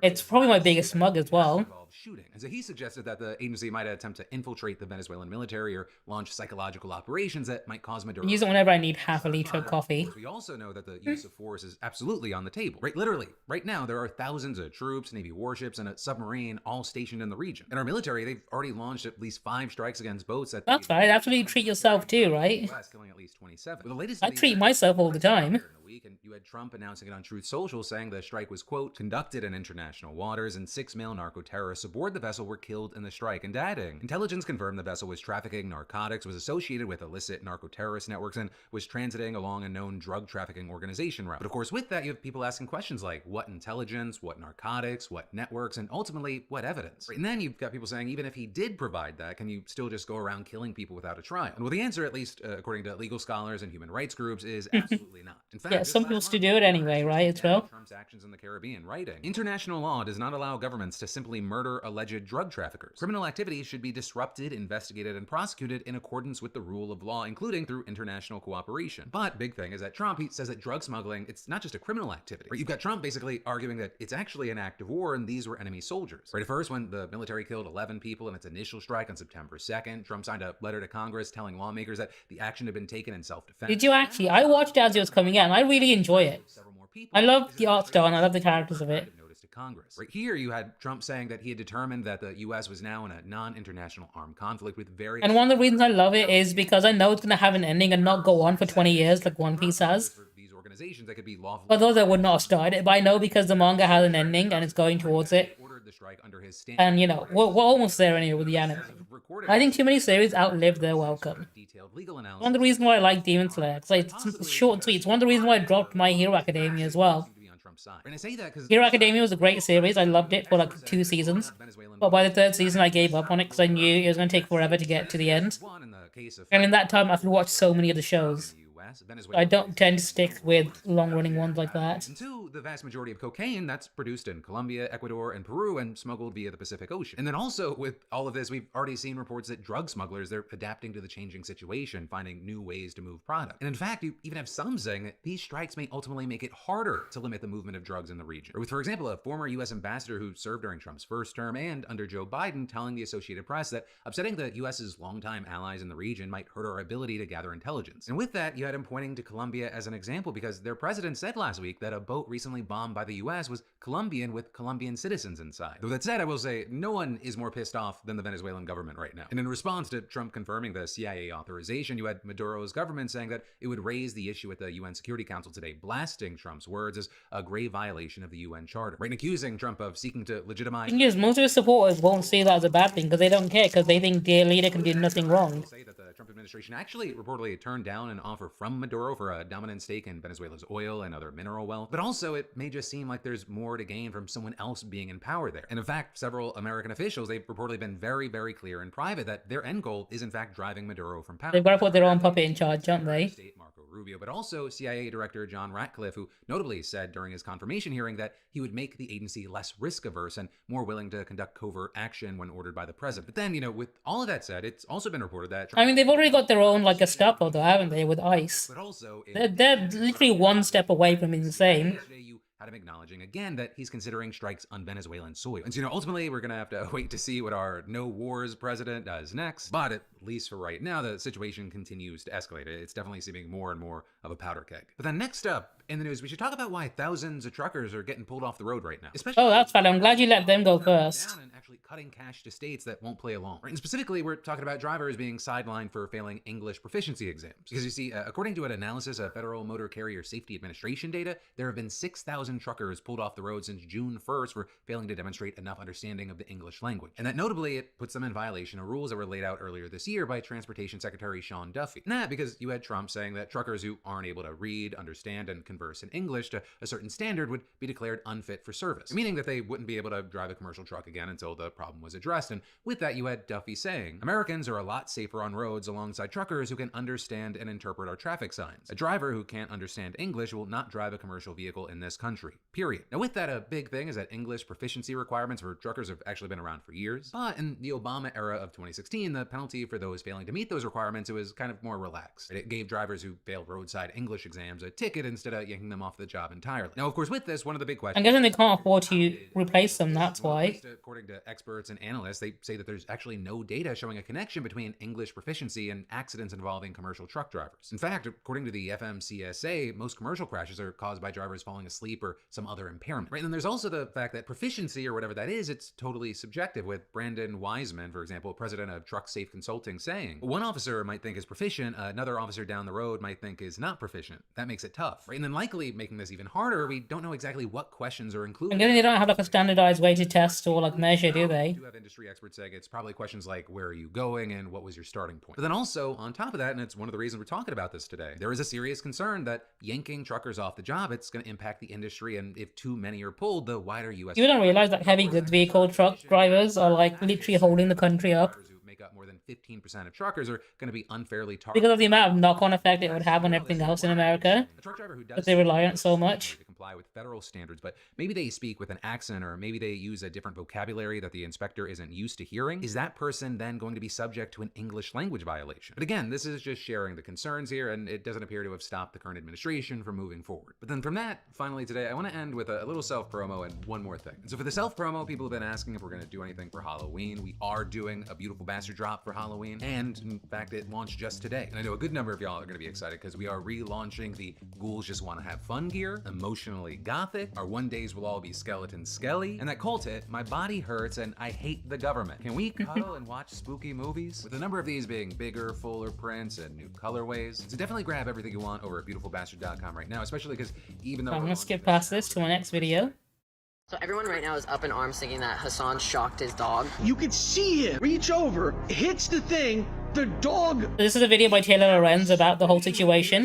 It's probably my biggest mug as well. Shooting. And so he suggested that the agency might attempt to infiltrate the Venezuelan military or launch psychological operations that might cause Maduro. Use it whenever I need half a liter of coffee. We also know that the use of force is absolutely on the table. Right, literally, right now there are thousands of troops, Navy warships, and a submarine all stationed in the region. In our military, they've already launched at least 5 strikes against boats. That's right. Absolutely treat yourself too, right? Killing at least 27. Well, the latest I treat myself all the time. And you had Trump announcing it on Truth Social, saying the strike was, quote, conducted in international waters and 6 male narco-terrorists aboard the vessel were killed in the strike, and adding, intelligence confirmed the vessel was trafficking narcotics, was associated with illicit narco-terrorist networks, and was transiting along a known drug trafficking organization route. But of course, with that, you have people asking questions like, what intelligence, what narcotics, what networks, and ultimately, what evidence? Right? And then you've got people saying, even if he did provide that, can you still just go around killing people without a trial? And well, the answer, at least according to legal scholars and human rights groups, is absolutely not. In fact, yeah, some people still do it anyway, right? As well. Trump's actions in the Caribbean, writing, international law does not allow governments to simply murder alleged drug traffickers. Criminal activities should be disrupted, investigated, and prosecuted in accordance with the rule of law, including through international cooperation. But big thing is that Trump, he says that drug smuggling, it's not just a criminal activity. Right? You've got Trump basically arguing that it's actually an act of war and these were enemy soldiers. Right at first, when the military killed 11 people in its initial strike on September 2nd, Trump signed a letter to Congress telling lawmakers that the action had been taken in self-defense. Did you actually? I watched it as it was coming out and I really enjoy it. I love the art style and I love the characters of it. Congress. Right here, you had Trump saying that he had determined that the U.S. was now in a non-international armed conflict with various... And one of the reasons I love it is because I know it's going to have an ending and not go on for 20 years like One Piece has. These organizations that could be lawful... Although they would not have started it, but I know because the manga has an ending and it's going towards it. the strike under his stand. And, you know, we're almost there anyway with the anime. I think too many series outlived their welcome. One of the reasons why I like Demon Slayer, it's short and sweet. It's one of the reasons why I dropped My Hero Academia as well. And I say that because Hero Academia was a great series. I loved it for like 2 seasons. But by the 3rd season, I gave up on it because I knew it was going to take forever to get to the end. And in that time, I've watched so many of the shows. I don't tend to stick with long-running ones like that. And two, the vast majority of cocaine that's produced in Colombia, Ecuador, and Peru and smuggled via the Pacific Ocean. And then also, with all of this, we've already seen reports that drug smugglers, they're adapting to the changing situation, finding new ways to move product. And in fact, you even have some saying that these strikes may ultimately make it harder to limit the movement of drugs in the region. Or with, for example, a former U.S. ambassador who served during Trump's first term and under Joe Biden telling the Associated Press that upsetting the U.S.'s longtime allies in the region might hurt our ability to gather intelligence. And with that, you had him pointing to Colombia as an example because their president said last week that a boat recently bombed by the US was Colombian with Colombian citizens inside. Though that said, I will say no one is more pissed off than the Venezuelan government right now. And in response to Trump confirming the CIA authorization, you had Maduro's government saying that it would raise the issue at the UN Security Council today, blasting Trump's words as a grave violation of the UN Charter, right, and accusing Trump of seeking to legitimize. The thing is, most of his supporters won't see that as a bad thing because they don't care, because they think their leader can do nothing wrong. Say that the Trump administration actually reportedly turned down an offer from Maduro for a dominant stake in Venezuela's oil and other mineral wealth. But also, it may just seem like there's more to gain from someone else being in power there. And in fact, several American officials, they've reportedly been very, very clear in private that their end goal is in fact driving Maduro from power. They've got to put their own puppet in charge, don't they? Rubio, but also CIA Director John Ratcliffe, who notably said during his confirmation hearing that he would make the agency less risk-averse and more willing to conduct covert action when ordered by the president. But then, you know, with all of that said, it's also been reported that... I mean, they've already got their own, like, Gestapo, though, haven't they, with ICE? But also... They're literally one step away from insane. Had him acknowledging again that he's considering strikes on Venezuelan soil. And so, you know, ultimately, we're going to have to wait to see what our no wars president does next. But at least for right now, the situation continues to escalate. It's definitely seeming more and more of a powder keg. But then next up in the news, we should talk about why thousands of truckers are getting pulled off the road right now. Especially that's fine. I'm glad you let them go first. And actually cutting cash to states that won't play along. Right? And specifically, we're talking about drivers being sidelined for failing English proficiency exams. Because you see, according to an analysis of Federal Motor Carrier Safety Administration data, there have been 6,000 truckers pulled off the road since June 1st for failing to demonstrate enough understanding of the English language. And that notably, it puts them in violation of rules that were laid out earlier this year by Transportation Secretary Sean Duffy. And that because you had Trump saying that truckers who aren't able to read, understand, and converse in English to a certain standard would be declared unfit for service, meaning that they wouldn't be able to drive a commercial truck again until the problem was addressed. And with that, you had Duffy saying, Americans are a lot safer on roads alongside truckers who can understand and interpret our traffic signs. A driver who can't understand English will not drive a commercial vehicle in this country, period. Now with that, a big thing is that English proficiency requirements for truckers have actually been around for years. But in the Obama era of 2016, the penalty for those failing to meet those requirements, it was kind of more relaxed. It gave drivers who failed roadside English exams a ticket instead of yanking them off the job entirely. Now, of course, with this, one of the big questions... I'm guessing they can't afford to replace them, that's why. According to experts and analysts, they say that there's actually no data showing a connection between English proficiency and accidents involving commercial truck drivers. In fact, according to the FMCSA, most commercial crashes are caused by drivers falling asleep or some other impairment. Right? And then there's also the fact that proficiency, or whatever that is, it's totally subjective, with Brandon Wiseman, for example, president of Truck Safe Consulting, saying, one officer might think is proficient, another officer down the road might think is not proficient. That makes it tough. Right? And then likely making this even harder, we don't know exactly what questions are included. I'm guessing they don't have like a standardized way to test or like measure, do they? We do have industry experts saying it's probably questions like, where are you going and what was your starting point? But then also, on top of that, and it's one of the reasons we're talking about this today, there is a serious concern that yanking truckers off the job, it's going to impact the industry, and if too many are pulled, the wider U.S. You don't realize that heavy goods vehicle truck drivers are like literally holding the country up. Make up more than 15% of truckers are going to be unfairly targeted. Because of the amount of knock-on effect it would have on everything else in America. A truck driver who does because they rely on it so much. To comply with federal standards, but maybe they speak with an accent, or maybe they use a different vocabulary that the inspector isn't used to hearing. Is that person then going to be subject to an English language violation? But again, this is just sharing the concerns here, and it doesn't appear to have stopped the current administration from moving forward. But then from that, finally today, I want to end with a little self-promo and one more thing. And so for the self-promo, people have been asking if we're going to do anything for Halloween. We are doing a Beautiful Bastard drop for Halloween, and in fact, it launched just today. And I know a good number of y'all are going to be excited because we are relaunching the Ghouls Just Want to Have Fun gear, emotionally gothic, our one days will all be skeleton skelly, and that cult hit, My Body Hurts and I Hate the Government. Can we cuddle and watch spooky movies? With a number of these being bigger, fuller prints and new colorways. So definitely grab everything you want over at beautifulbastard.com right now, especially because even though I'm going to skip past this to my next video. So everyone right now is up in arms thinking that Hassan shocked his dog. You could see him reach over, hits the thing, the dog. This is a video by Taylor Lorenz about the whole situation,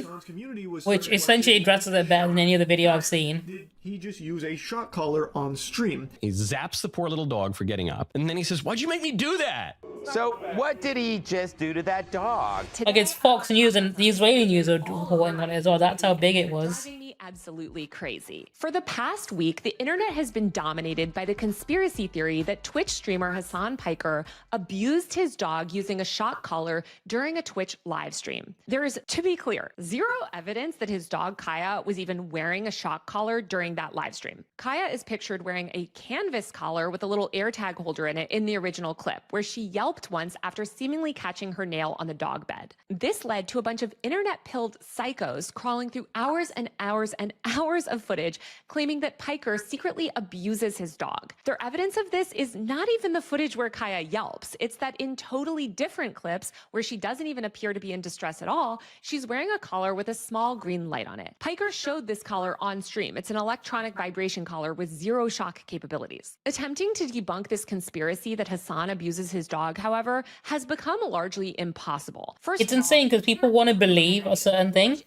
which essentially addresses it better than any other video I've seen. Did he just use a shock collar on stream? He zaps the poor little dog for getting up, and then he says, "Why'd you make me do that?" So what did he just do to that dog? Like, it's Fox News and the Israeli news are reporting on it as well. That's how big it was. Absolutely crazy. For the past week, the internet has been dominated by the conspiracy theory that Twitch streamer Hassan Piker abused his dog using a shock collar during a Twitch live stream. There is, to be clear, zero evidence that his dog Kaya was even wearing a shock collar during that live stream. Kaya is pictured wearing a canvas collar with a little AirTag holder in it in the original clip, where she yelped once after seemingly catching her nail on the dog bed. This led to a bunch of internet-pilled psychos crawling through hours and hours and hours of footage claiming that Piker secretly abuses his dog. Their evidence of this is not even the footage where Kaya yelps. It's that in totally different clips where she doesn't even appear to be in distress at all, she's wearing a collar with a small green light on it. Piker showed this collar on stream. It's an electronic vibration collar with zero shock capabilities. Attempting to debunk this conspiracy that Hassan abuses his dog, however, has become largely impossible. It's insane because people want to believe a certain thing,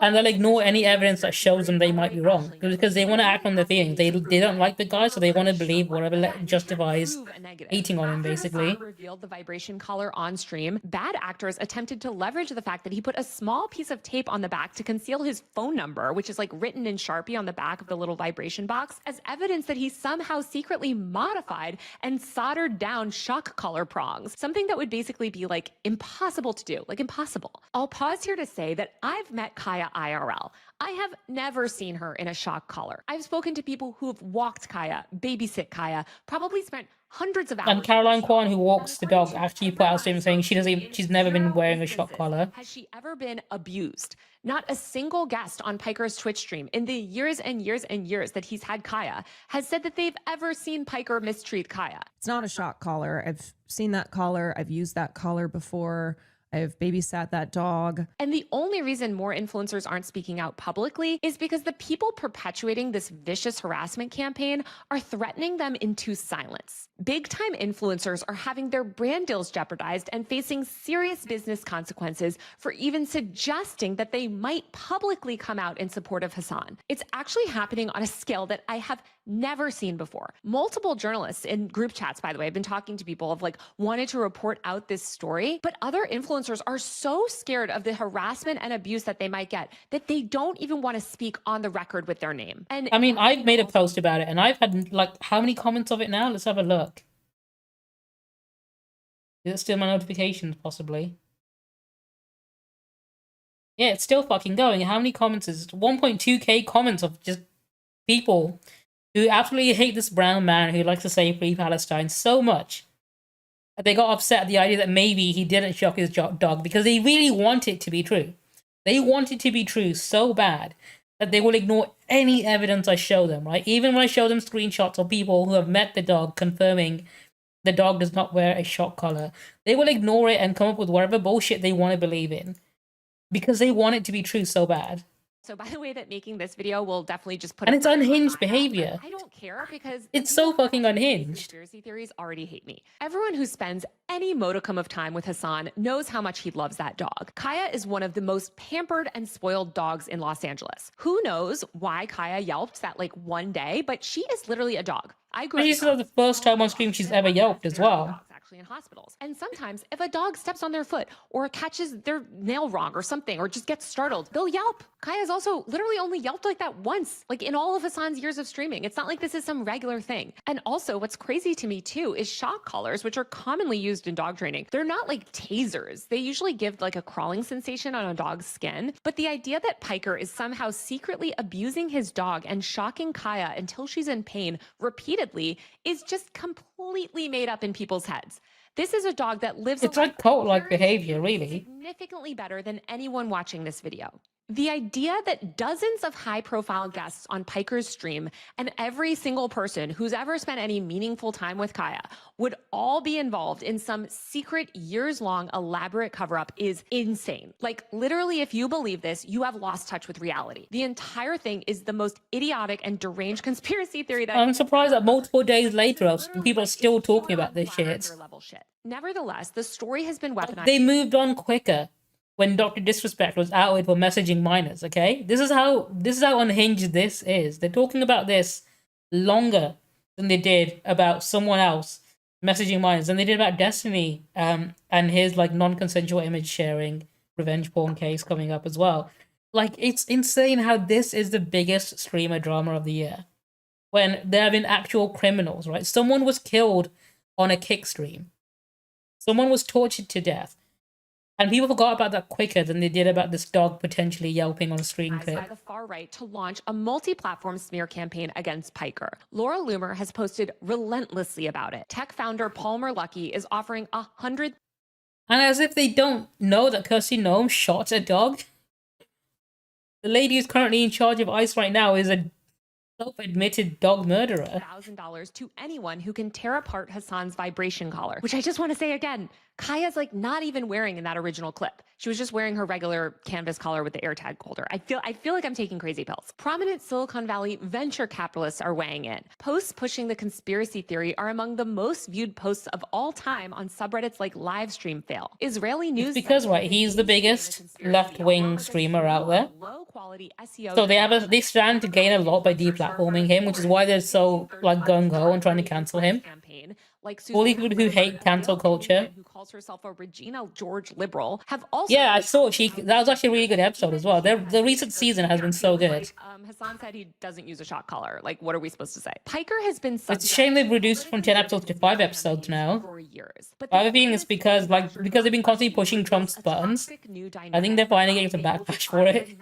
and they'll ignore any evidence that shows them they might be wrong because they want to act on their feelings. They don't like the guy, so they want to believe whatever justifies hating on him, basically. Hassan revealed the vibration collar on stream, bad actors attempted to leverage the fact that he put a small piece of tape on the back to conceal his phone number, which is like written in Sharpie on the back of the little vibration box, as evidence that he somehow secretly modified and soldered down shock collar prongs, something that would basically be like impossible to do, like impossible. I'll pause here to say that I've met Kaya IRL. I have never seen her in a shock collar. I've spoken to people who have walked Kaya, babysit Kaya, probably spent hundreds of hours. And Caroline Kwan, who walks the dog, actually put out a statement saying she's never been wearing a shock collar. Has she ever been abused? Not a single guest on Piker's Twitch stream in the years and years and years that he's had Kaya has said that they've ever seen Piker mistreat Kaya. It's not a shock collar. I've seen that collar. I've used that collar before. I've babysat that dog. And the only reason more influencers aren't speaking out publicly is because the people perpetuating this vicious harassment campaign are threatening them into silence. Big-time influencers are having their brand deals jeopardized and facing serious business consequences for even suggesting that they might publicly come out in support of Hassan. It's actually happening on a scale that I have never seen before. Multiple journalists in group chats, by the way, have been talking to people have wanted to report out this story, but other influencers are so scared of the harassment and abuse that they might get that they don't even want to speak on the record with their name. And I mean, I've made a post about it and I've had how many comments of it now? Let's have a look. Is it still my notifications, possibly? Yeah, it's still fucking going. How many comments is it? 1.2k comments of just people who absolutely hate this brown man who likes to say free Palestine so much. They got upset at the idea that maybe he didn't shock his dog because they really want it to be true. They want it to be true so bad that they will ignore any evidence I show them, right? Even when I show them screenshots of people who have met the dog confirming the dog does not wear a shock collar, they will ignore it and come up with whatever bullshit they want to believe in because they want it to be true so bad. so by the way that making this video will definitely just put And it's unhinged behavior. I don't care because It's so fucking unhinged. Conspiracy theories already hate me. Everyone who spends any modicum of time with Hassan knows how much he loves that dog. Kaya is one of the most pampered and spoiled dogs in Los Angeles. Who knows why Kaya yelped that one day, but she is literally a dog. I grew up. This is the first time on stream she's ever yelped as well. In hospitals. And sometimes if a dog steps on their foot or catches their nail wrong or something or just gets startled, they'll yelp. Kaya's also literally only yelped like that once, in all of Hassan's years of streaming. It's not like this is some regular thing. And also what's crazy to me too is shock collars, which are commonly used in dog training. They're not like tasers. They usually give a crawling sensation on a dog's skin. But the idea that Piker is somehow secretly abusing his dog and shocking Kaya until she's in pain repeatedly is just completely made up in people's heads. This is a dog that lives. It's like cult-like behavior, really. Significantly better than anyone watching this video. The idea that dozens of high-profile guests on Piker's stream and every single person who's ever spent any meaningful time with Kaya would all be involved in some secret, years-long, elaborate cover-up is insane. Like, literally, if you believe this, you have lost touch with reality. The entire thing is the most idiotic and deranged conspiracy theory that I'm surprised that multiple days later, people are still talking about this shit. Nevertheless, the story has been weaponized. They moved on quicker when DrDisrespect was outed for messaging minors, okay? This is how unhinged this is. They're talking about this longer than they did about someone else messaging minors, than they did about Destiny and his like non-consensual image sharing revenge porn case coming up as well. Like, it's insane how this is the biggest streamer drama of the year. When there have been actual criminals, right? Someone was killed on a kick stream. Someone was tortured to death. And people forgot about that quicker than they did about this dog potentially yelping on a stream clip. By the far right to launch a multi-platform smear campaign against Piker. Laura Loomer has posted relentlessly about it. Tech founder Palmer Luckey is offering 100. And as if they don't know that Kirsty Noem shot a dog. The lady who's currently in charge of ICE right now is a self-admitted dog murderer. $1,000 to anyone who can tear apart Hassan's vibration collar, which I just want to say again, Kaya's like not even wearing in that original clip. She was just wearing her regular canvas collar with the AirTag holder. I feel like I'm taking crazy pills. Prominent Silicon Valley venture capitalists are weighing in. Posts pushing the conspiracy theory are among the most viewed posts of all time on subreddits like Livestream Fail. Israeli news. It's because, right, he's the biggest left-wing streamer out there. Low-quality SEO. So they stand to gain a lot by deplatforming him, which is why they're so like gung-ho and trying to cancel him. Like all these people who hate cancel culture. Who calls herself a Regina George liberal, have also. Yeah, I saw that was actually a really good episode as well. The recent season has been so good. Hassan said he doesn't use a shot collar. Like, what are we supposed to say? Piker has been. It's a shame they've reduced from 10 episodes to 5 episodes now. For years. But I have a feeling it's because they've been constantly pushing Trump's buttons. I think they're finding it's a backlash for it,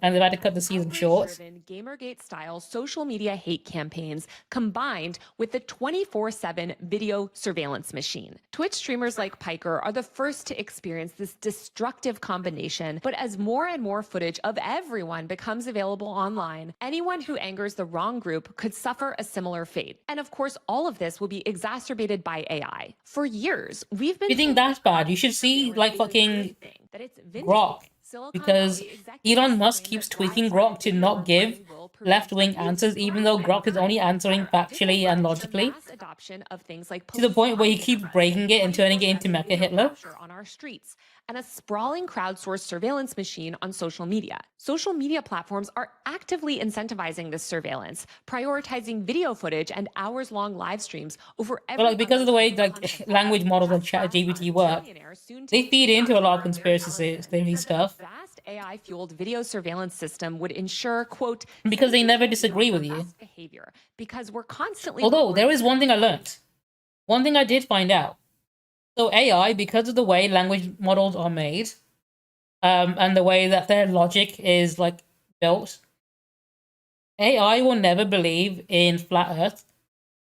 and they've had to cut the season short. Gamergate-style social media hate campaigns combined with the 24/7 video surveillance machine. Twitch streamers like Piker are the first to experience this destructive combination, but as more and more footage of everyone becomes available online, anyone who angers the wrong group could suffer a similar fate. And of course, all of this will be exacerbated by AI. For years, we've been. You think that's bad? You should see like fucking Grok. Because Elon Musk keeps tweaking Grok to not give left-wing answers, even though Grok is only answering factually and logically. To the point where he keeps breaking it and turning it into Mecha Hitler. On our streets, and a sprawling crowdsourced surveillance machine on social media. Social media platforms are actively incentivizing this surveillance, prioritizing video footage and hours-long live streams over every. But because of the way like language models and ChatGPT work, they feed into a lot of conspiracy theory stuff. Vast AI-fueled video surveillance system would ensure, quote, because they never disagree with you. Behavior, because we're constantly. Although there is one thing I learned, one thing I did find out. So AI, because of the way language models are made, and the way that their logic is like built, AI will never believe in flat Earth.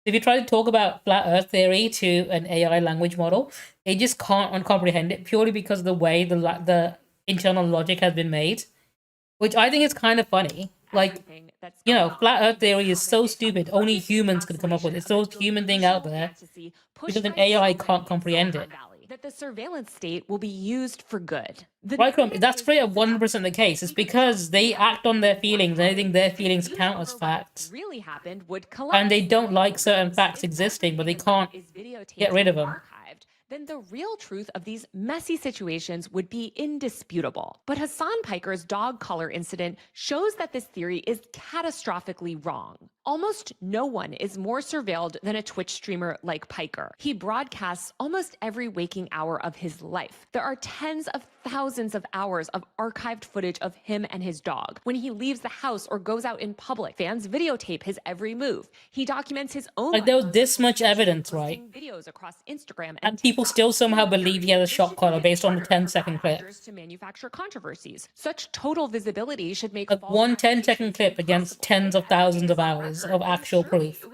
If you try to talk about flat Earth theory to an AI language model, they just can't comprehend it purely because of the way the internal logic has been made, which I think is kind of funny. Like, you know, flat Earth theory is so stupid. Only humans could come up with it. It's the most human thing out there because an AI can't comprehend it. That the surveillance state will be used for good. Right, Crumb, that's pretty 100% the case. It's because they act on their feelings and they think their feelings count as facts. Really happened would and they don't like certain facts existing, but they can't get rid of them. Then the real truth of these messy situations would be indisputable. But Hassan Piker's dog collar incident shows that this theory is catastrophically wrong. Almost no one is more surveilled than a Twitch streamer like Piker. He broadcasts almost every waking hour of his life. There are tens of thousands of hours of archived footage of him and his dog. When he leaves the house or goes out in public, fans videotape his every move. He documents his own. Like, there was this much evidence, right? Videos across Instagram and people still somehow believe he has a shock collar based on the 10-second clip. To manufacture controversies. Such total visibility should make one 10-second clip against tens of thousands of hours of actual proof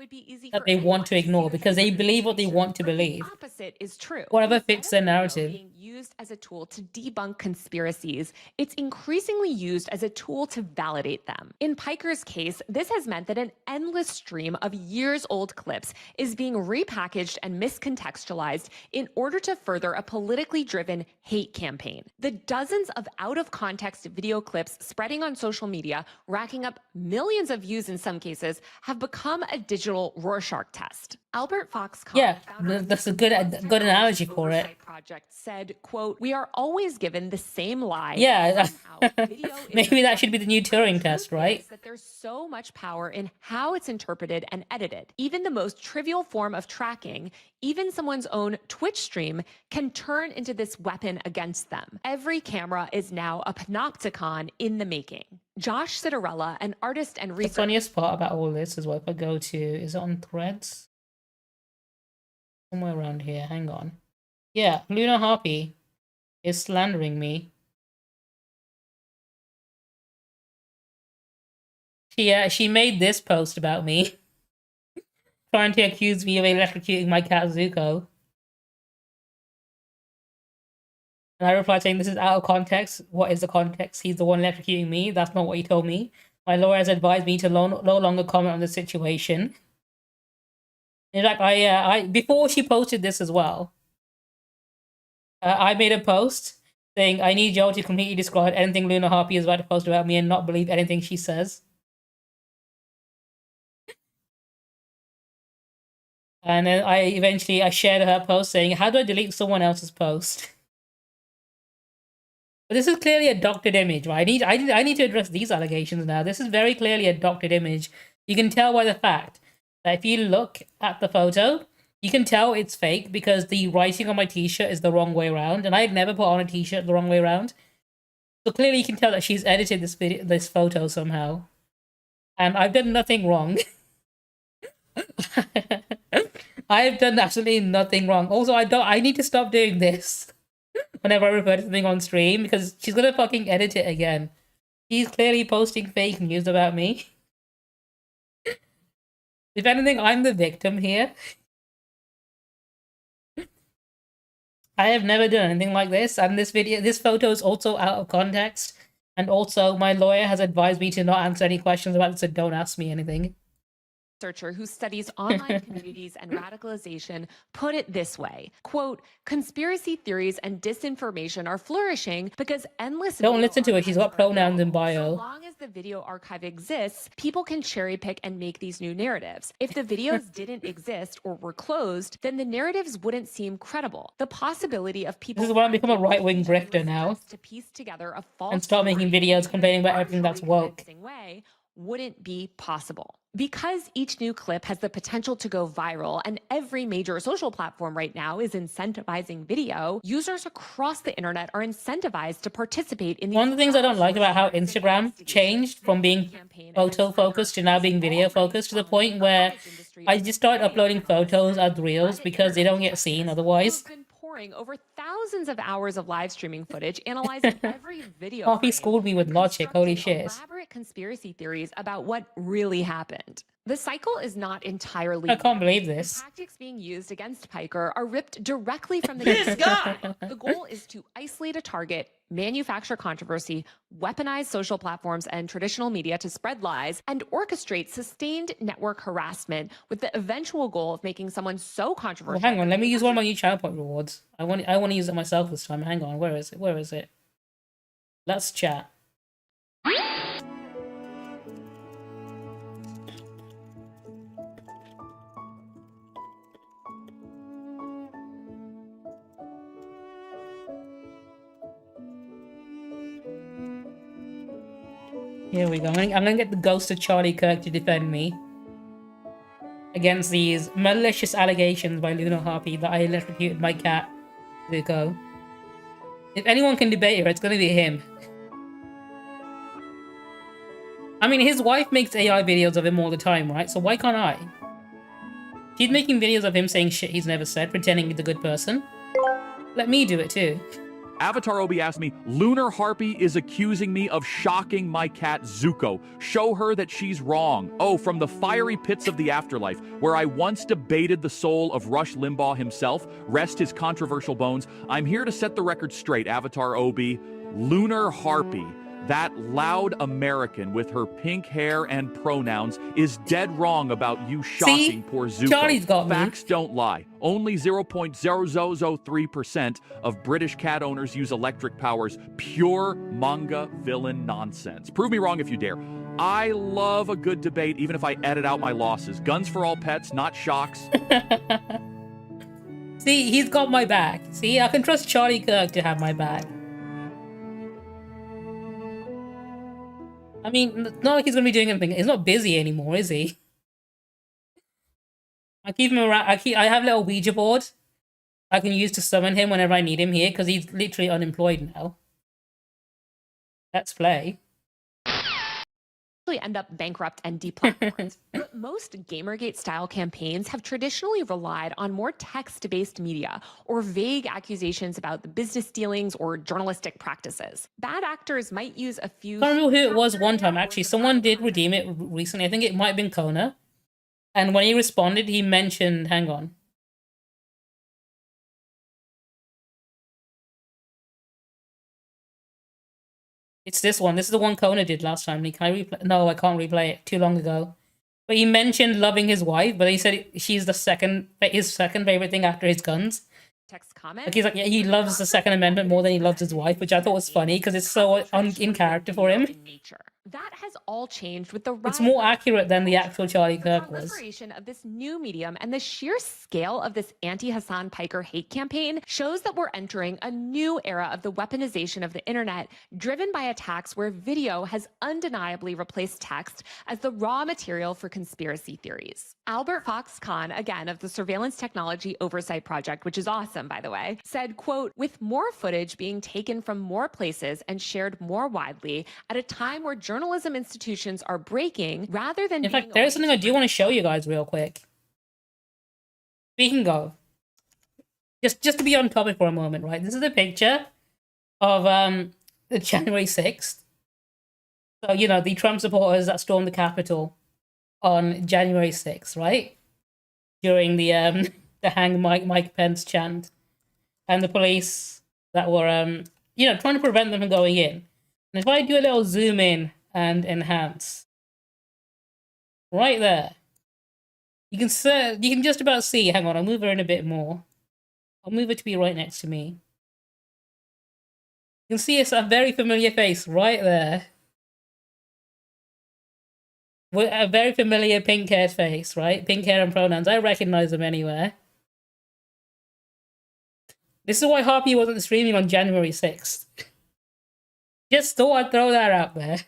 that they want to ignore because they believe what they want to believe. Opposite is true. Whatever fits their narrative. used as a tool to debunk conspiracies, it's increasingly used as a tool to validate them. In Piker's case, this has meant that an endless stream of years-old clips is being repackaged and miscontextualized in order to further a politically driven hate campaign. The dozens of out-of-context video clips spreading on social media, racking up millions of views in some cases, have become a digital Rorschach test. Albert Foxconn, Yeah, that's a good analogy for it. Project said, quote, "We are always given the same lie." Yeah, maybe that should be the new Turing test, right? That there's so much power in how it's interpreted and edited. Even the most trivial form of tracking, even someone's own Twitch stream, can turn into this weapon against them. Every camera is now a panopticon in the making. Josh Citarella, an artist and The researcher. funniest part about all this is what if I go to, is it on Threads? Somewhere around here, hang on. Yeah, Luna Harpy is slandering me. She made this post about me. Trying to accuse me of electrocuting my cat Zuko. And I replied saying, this is out of context. What is the context? He's the one electrocuting me. That's not what he told me. My lawyer has advised me to no longer comment on the situation. In fact, I before she posted this as well, I made a post saying, I need y'all to completely discard anything Luna Harpy is about to post about me and not believe anything she says. And then I shared her post saying, how do I delete someone else's post? But this is clearly a doctored image, right? I need to address these allegations now. This is very clearly a doctored image. You can tell by the fact that if you look at the photo, you can tell it's fake because the writing on my t-shirt is the wrong way around, and I had never put on a t-shirt the wrong way around. So clearly you can tell that she's edited this photo somehow. And I've done nothing wrong. I've done absolutely nothing wrong. Also, I need to stop doing this whenever I refer to something on stream because she's gonna fucking edit it again. She's clearly posting fake news about me. If anything, I'm the victim here. I have never done anything like this, and this photo is also out of context, and also my lawyer has advised me to not answer any questions about it, so don't ask me anything. Researcher who studies online communities and radicalization put it this way, quote, "Conspiracy theories and disinformation are flourishing because endless Don't listen to her, she's got pronouns in bio. So long as the video archive exists, people can cherry pick and make these new narratives. If the videos didn't exist or were closed, then the narratives wouldn't seem credible. The possibility of people— This is why I'm become a right-wing grifter now. To piece together a false And start making videos complaining about everything that's woke. way wouldn't be possible. Because each new clip has the potential to go viral and every major social platform right now is incentivizing video, users across the internet are incentivized to participate in these— One of the things I don't like about how Instagram changed from being photo focused to now being video focused to the point where I just start uploading photos as reels because they don't get seen otherwise. pouring over thousands of hours of live streaming footage, analyzing every video. Coffee schooled me with logic, holy shit. Elaborate conspiracy theories about what really happened. The cycle is not entirely— I can't believe this. The tactics being used against Piker are ripped directly from the— This guy! The goal is to isolate a target, manufacture controversy, weaponize social platforms and traditional media to spread lies, and orchestrate sustained network harassment with the eventual goal of making someone so controversial— Well, hang on, let me use one of my new channel point rewards. I want to use it myself this time. Hang on, where is it? Let's chat. Here we go. I'm gonna get the ghost of Charlie Kirk to defend me against these malicious allegations by Luna Harpy that I electrocuted my cat, Zuko. If anyone can debate her, it's gonna be him. I mean, his wife makes AI videos of him all the time, right? So why can't I? She's making videos of him saying shit he's never said, pretending he's a good person. Let me do it too. Avatar Obi asked me, Lunar Harpy is accusing me of shocking my cat Zuko. Show her that she's wrong. Oh, from the fiery pits of the afterlife, where I once debated the soul of Rush Limbaugh himself, rest his controversial bones, I'm here to set the record straight, Avatar Obi. Lunar Harpy, that loud American with her pink hair and pronouns, is dead wrong about you shocking poor Zuko. Charlie's got me. Facts don't lie. Only 0.0003% of British cat owners use electric powers. Pure manga villain nonsense. Prove me wrong if you dare. I love a good debate, even if I edit out my losses. Guns for all pets, not shocks. See, he's got my back. See, I can trust Charlie Kirk to have my back. I mean, it's not like he's gonna be doing anything. He's not busy anymore, is he? I keep him around. I have a little Ouija board I can use to summon him whenever I need him here, because he's literally unemployed now. Let's play. End up bankrupt and deplatformed. But most Gamergate-style campaigns have traditionally relied on more text-based media or vague accusations about the business dealings or journalistic practices. Bad actors might use a few... I can't remember who it was one time, actually. Someone did redeem it recently. I think it might have been Kona. And when he responded, he mentioned... Hang on. It's this one. This is the one Kona did last time. Can I replay? No, I can't replay it. Too long ago. But he mentioned loving his wife, but he said she's his second favorite thing after his guns. Text comment. Like he's like, yeah, he loves the Second Amendment more than he loves his wife, which I thought was funny because it's so in character for him. That has all changed with the rise. It's more accurate than the actual Charlie Kirk was. Proliferation of this new medium and the sheer scale of this anti-Hassan Piker hate campaign shows that we're entering a new era of the weaponization of the internet, driven by attacks where video has undeniably replaced text as the raw material for conspiracy theories. Albert Fox Khan, again of the Surveillance Technology Oversight Project, which is awesome, by the way, said, quote, with more footage being taken from more places and shared more widely at a time where journalism institutions are breaking rather than... In fact, there's something I do want to show you guys real quick. Speaking of, just to be on topic for a moment, right? This is a picture of the January 6th. So, you know, the Trump supporters that stormed the Capitol on January 6th, right? During the hang Mike Pence chant. And the police that were, you know, trying to prevent them from going in. And if I do a little zoom in and enhance, right there, you can just about see. Hang on, I'll move her in a bit more. I'll move her to be right next to me. You can see a very familiar face right there. With a very familiar pink-haired face, right? Pink hair and pronouns. I recognize them anywhere. This is why Harpy wasn't streaming on January 6th. Just thought I'd throw that out there.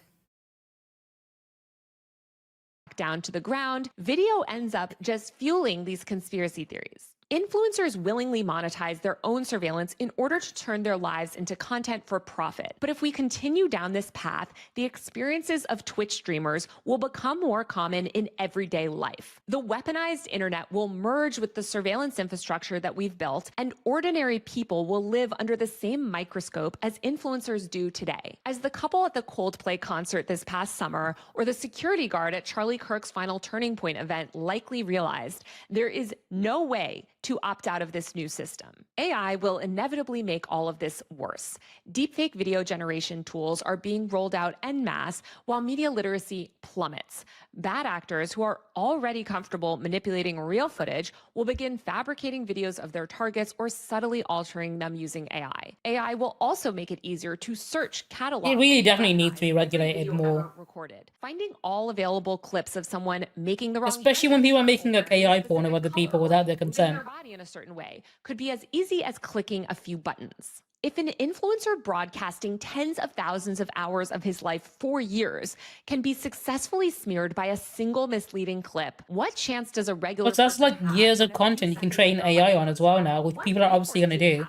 Down to the ground, video ends up just fueling these conspiracy theories. Influencers willingly monetize their own surveillance in order to turn their lives into content for profit. But if we continue down this path, the experiences of Twitch streamers will become more common in everyday life. The weaponized internet will merge with the surveillance infrastructure that we've built, and ordinary people will live under the same microscope as influencers do today. As the couple at the Coldplay concert this past summer, or the security guard at Charlie Kirk's final Turning Point event likely realized, there is no way to opt out of this new system. AI will inevitably make all of this worse. Deepfake video generation tools are being rolled out en masse while media literacy plummets. Bad actors who are already comfortable manipulating real footage will begin fabricating videos of their targets or subtly altering them using AI. AI will also make it easier to search, catalog... It really definitely needs to be regulated more. Recorded. Finding all available clips of someone making the wrong... Especially when people are making like AI porn of other people without their consent. ...body in a certain way could be as easy as clicking a few buttons. If an influencer broadcasting tens of thousands of hours of his life for years can be successfully smeared by a single misleading clip, what chance does a regular... But that's like years of content you can train AI on as well now, which people are obviously going to do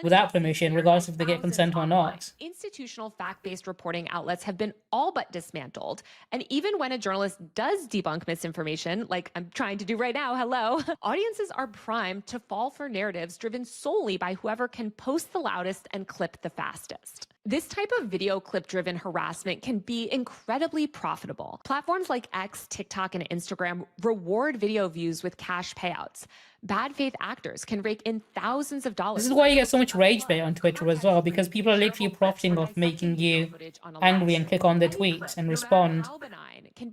without permission, regardless if they get consent or not. Institutional fact-based reporting outlets have been all but dismantled. And even when a journalist does debunk misinformation, like I'm trying to do right now, hello, audiences are primed to fall for narratives driven solely by whoever can post the loudest loudest and clip the fastest. This type of video clip-driven harassment can be incredibly profitable. Platforms like X, TikTok, and Instagram reward video views with cash payouts. Bad faith actors can rake in thousands of dollars. This is why you get so much rage bait on Twitter as well, because people are literally profiting off making you angry and click on their tweets and respond,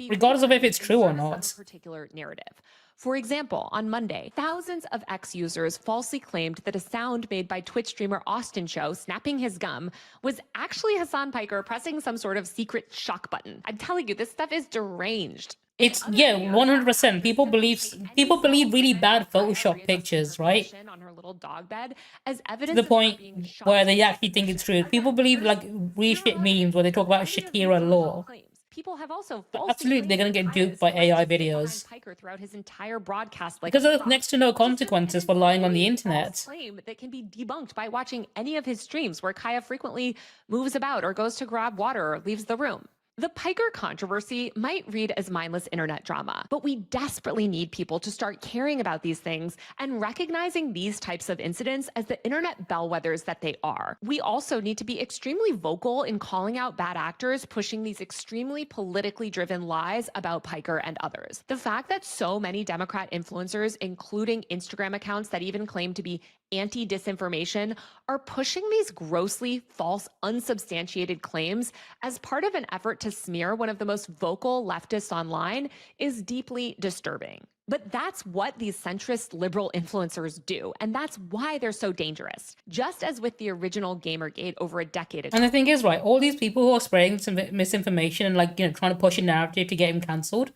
regardless of if it's true or not. Particular narrative. For example, on Monday, thousands of X users falsely claimed that a sound made by Twitch streamer Austin Cho snapping his gum was actually Hassan Piker pressing some sort of secret shock button. I'm telling you, this stuff is deranged. It's, yeah, 100%. People believe really bad Photoshop pictures, right? On her little dog bed as To evidence the of point her being shot. where they actually think it's true. People believe like really shit memes where they talk about Shakira law. People have also Absolutely, they're gonna get duped by AI videos. Piker throughout his entire broadcast like Because there's next to no consequences for lying on the internet. claim that can be debunked by watching any of his streams where Kaya frequently moves about or goes to grab water or leaves the room. The Piker controversy might read as mindless internet drama, but we desperately need people to start caring about these things and recognizing these types of incidents as the internet bellwethers that they are. We also need to be extremely vocal in calling out bad actors pushing these extremely politically driven lies about Piker and others. The fact that so many Democrat influencers, including Instagram accounts that even claim to be anti-disinformation, are pushing these grossly false, unsubstantiated claims as part of an effort to smear one of the most vocal leftists online is deeply disturbing. But that's what these centrist liberal influencers do, and that's why they're so dangerous. Just as with the original Gamergate over a decade ago. And the thing is, right, all these people who are spreading some misinformation and like, you know, trying to push a narrative to get him cancelled,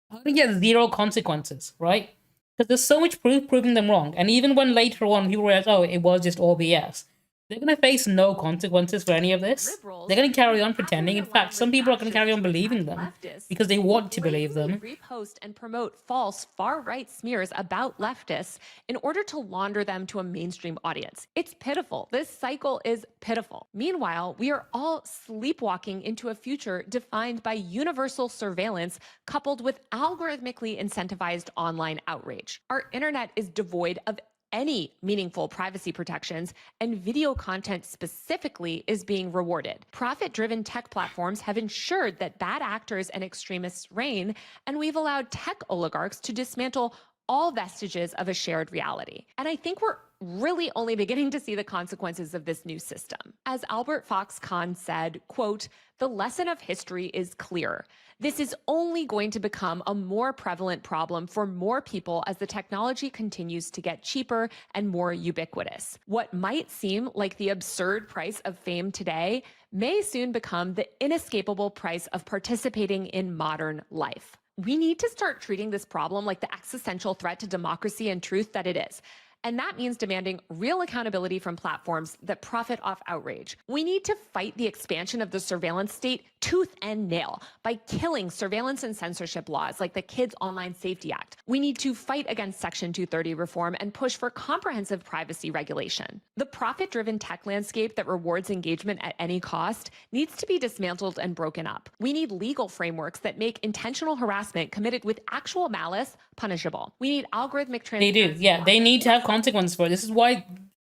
are gonna get zero consequences, right? Because there's so much proof proving them wrong. And even when later on people realize, oh, it was just all BS, they're going to face no consequences for any of this. They're going to carry on pretending. In fact, some people are going to carry on believing them because they want to believe them. Repost and promote false far-right smears about leftists in order to launder them to a mainstream audience. It's pitiful. This cycle is pitiful. Meanwhile, we are all sleepwalking into a future defined by universal surveillance coupled with algorithmically incentivized online outrage. Our internet is devoid of any meaningful privacy protections, and video content specifically is being rewarded. Profit-driven tech platforms have ensured that bad actors and extremists reign, and we've allowed tech oligarchs to dismantle all vestiges of a shared reality. And I think we're really only beginning to see the consequences of this new system. As Albert Fox Kahn said, quote, "The lesson of history is clear. This is only going to become a more prevalent problem for more people as the technology continues to get cheaper and more ubiquitous. What might seem like the absurd price of fame today may soon become the inescapable price of participating in modern life." We need to start treating this problem like the existential threat to democracy and truth that it is. And that means demanding real accountability from platforms that profit off outrage. We need to fight the expansion of the surveillance state tooth and nail by killing surveillance and censorship laws like the Kids Online Safety Act. We need to fight against Section 230 reform and push for comprehensive privacy regulation. The profit-driven tech landscape that rewards engagement at any cost needs to be dismantled and broken up. We need legal frameworks that make intentional harassment committed with actual malice punishable. We need algorithmic They transparency. do, yeah. They need to have consequences for it. This is why,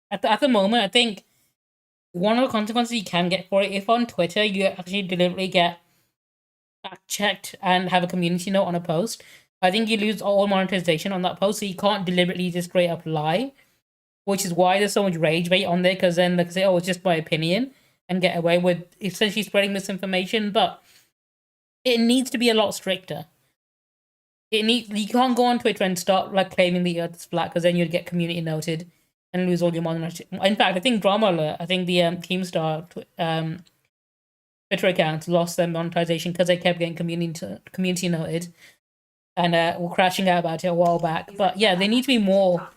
at the moment, I think one of the consequences you can get for it, if on Twitter you actually deliberately get fact-checked and have a community note on a post, I think you lose all monetization on that post, so you can't deliberately just straight up lie, which is why there's so much rage bait on there, because then they say, oh, it's just my opinion, and get away with essentially spreading misinformation, but it needs to be a lot stricter. You can't go on Twitter and start like claiming the Earth is flat, because then you'd get community noted and lose all your monetization. In fact, I think Drama Alert, I think the Keemstar Twitter accounts lost their monetization because they kept getting community noted and were crashing out about it a while back. But yeah, there need to be more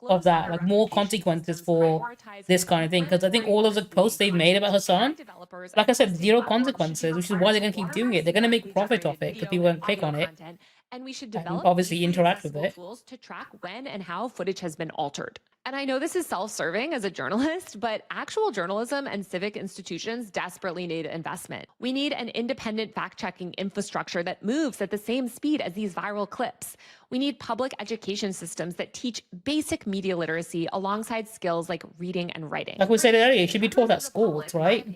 of that, like more consequences for this kind of thing, because I think all of the posts they've made about Hassan, like I said, zero consequences, which is why they're going to keep doing it. They're going to make profit off it because people are going to click on it. And we should And develop obviously interact with it. tools to track when and how footage has been altered. And I know this is self-serving as a journalist, but actual journalism and civic institutions desperately need investment. We need an independent fact-checking infrastructure that moves at the same speed as these viral clips. We need public education systems that teach basic media literacy alongside skills like reading and writing. Like we said earlier, it should be taught at schools, right?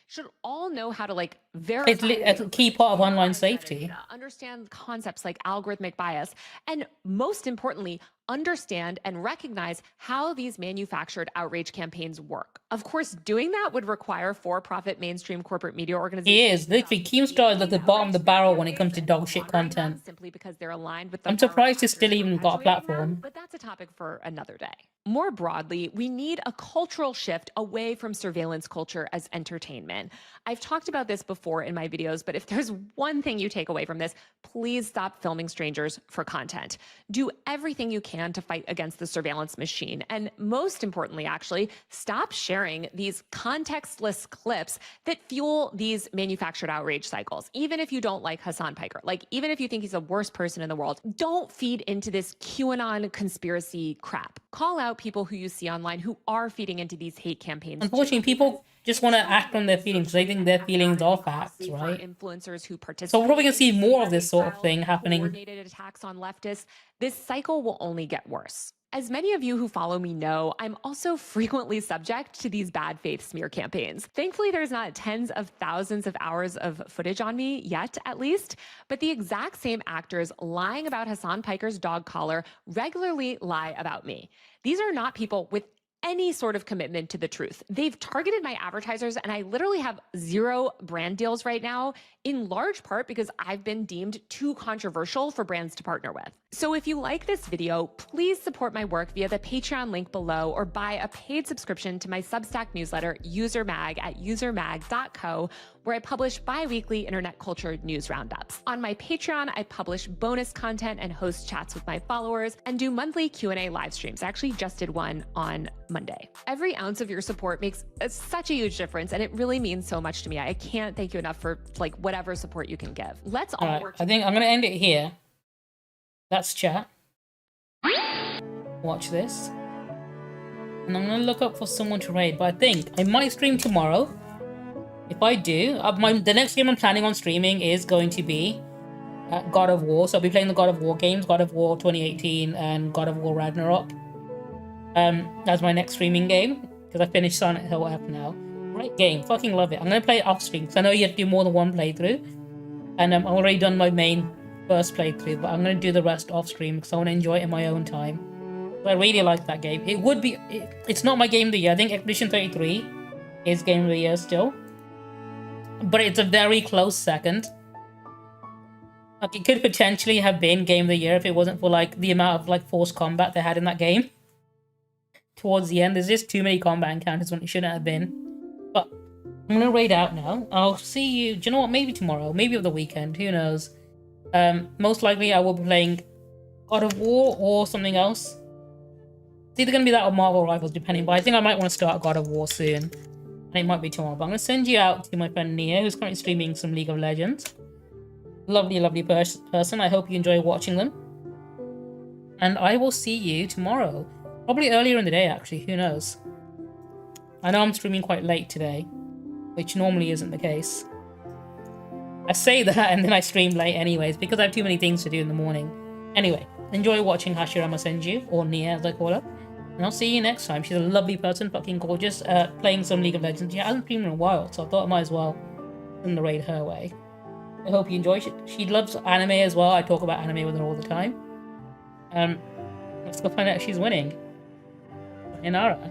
Should all know how to like verify. It's a key part of online safety. Understand concepts like algorithmic bias, and most importantly, understand and recognize how these manufactured outrage campaigns work. Of course, doing that would require for-profit mainstream corporate media organizations. He is literally Keemstar is at the bottom of the barrel when it comes to dog shit content. Simply because they're aligned with. I'm surprised he's still even got a platform. But that's a topic for another day. More broadly, we need a cultural shift away from surveillance culture as entertainment. I've talked about this before in my videos, but if there's one thing you take away from this, please stop filming strangers for content. Do everything you can to fight against the surveillance machine. And most importantly, actually, stop sharing these contextless clips that fuel these manufactured outrage cycles. Even if you don't like Hassan Piker, like even if you think he's the worst person in the world, don't feed into this QAnon conspiracy crap. Call out people who you see online who are feeding into these hate campaigns. Unfortunately, people just want to act on their feelings. They think their feelings are facts, right? Influencers who participate. So we're probably going to see more of this sort of thing happening. Coordinated attacks on leftists. This cycle will only get worse. As many of you who follow me know, I'm also frequently subject to these bad faith smear campaigns. Thankfully, there's not tens of thousands of hours of footage on me yet, at least, but the exact same actors lying about Hassan Piker's dog collar regularly lie about me. These are not people with any sort of commitment to the truth. They've targeted my advertisers, and I literally have 0 brand deals right now, in large part because I've been deemed too controversial for brands to partner with. So if you like this video, please support my work via the Patreon link below or buy a paid subscription to my Substack newsletter, UserMag, at usermag.co, where I publish bi-weekly internet culture news roundups. On my Patreon, I publish bonus content and host chats with my followers and do monthly Q&A live streams. I actually just did one on Monday. Every ounce of your support makes such a huge difference, and it really means so much to me. I can't thank you enough for like whatever support you can give. Let's all work. I think I'm going to end it here. That's chat. Watch this. And I'm going to look up for someone to raid, but I think I might stream tomorrow. If I do, the next game I'm planning on streaming is going to be God of War. So I'll be playing the God of War games, God of War 2018 and God of War Ragnarok. As my next streaming game, because I finished Silent Hill app now. Great game, fucking love it. I'm going to play it off stream, because I know you have to do more than one playthrough. And I've already done my main first playthrough, but I'm going to do the rest off stream, because I want to enjoy it in my own time. But I really like that game. It would be, it's not my game of the year. I think Expedition 33 is game of the year still. But it's a very close second. Like, it could potentially have been game of the year if it wasn't for like the amount of like forced combat they had in that game. Towards the end, there's just too many combat encounters when it shouldn't have been. But I'm gonna raid out now. I'll see you. Do you know what? Maybe tomorrow, maybe over the weekend. Who knows? Most likely I will be playing God of War or something else. It's either gonna be that or Marvel Rivals, depending. But I think I might want to start God of War soon. And it might be tomorrow. But I'm gonna send you out to my friend Nia, who's currently streaming some League of Legends. Lovely, lovely person. I hope you enjoy watching them. And I will see you tomorrow. Probably earlier in the day, actually. Who knows? I know I'm streaming quite late today, which normally isn't the case. I say that and then I stream late anyways, because I have too many things to do in the morning. Anyway, enjoy watching Hashirama Senju, or Nia as I call her. And I'll see you next time. She's a lovely person, fucking gorgeous, playing some League of Legends. She hasn't streamed in a while, so I thought I might as well send the raid her way. I hope you enjoy it. She loves anime as well. I talk about anime with her all the time. Let's go find out if she's winning. Inara.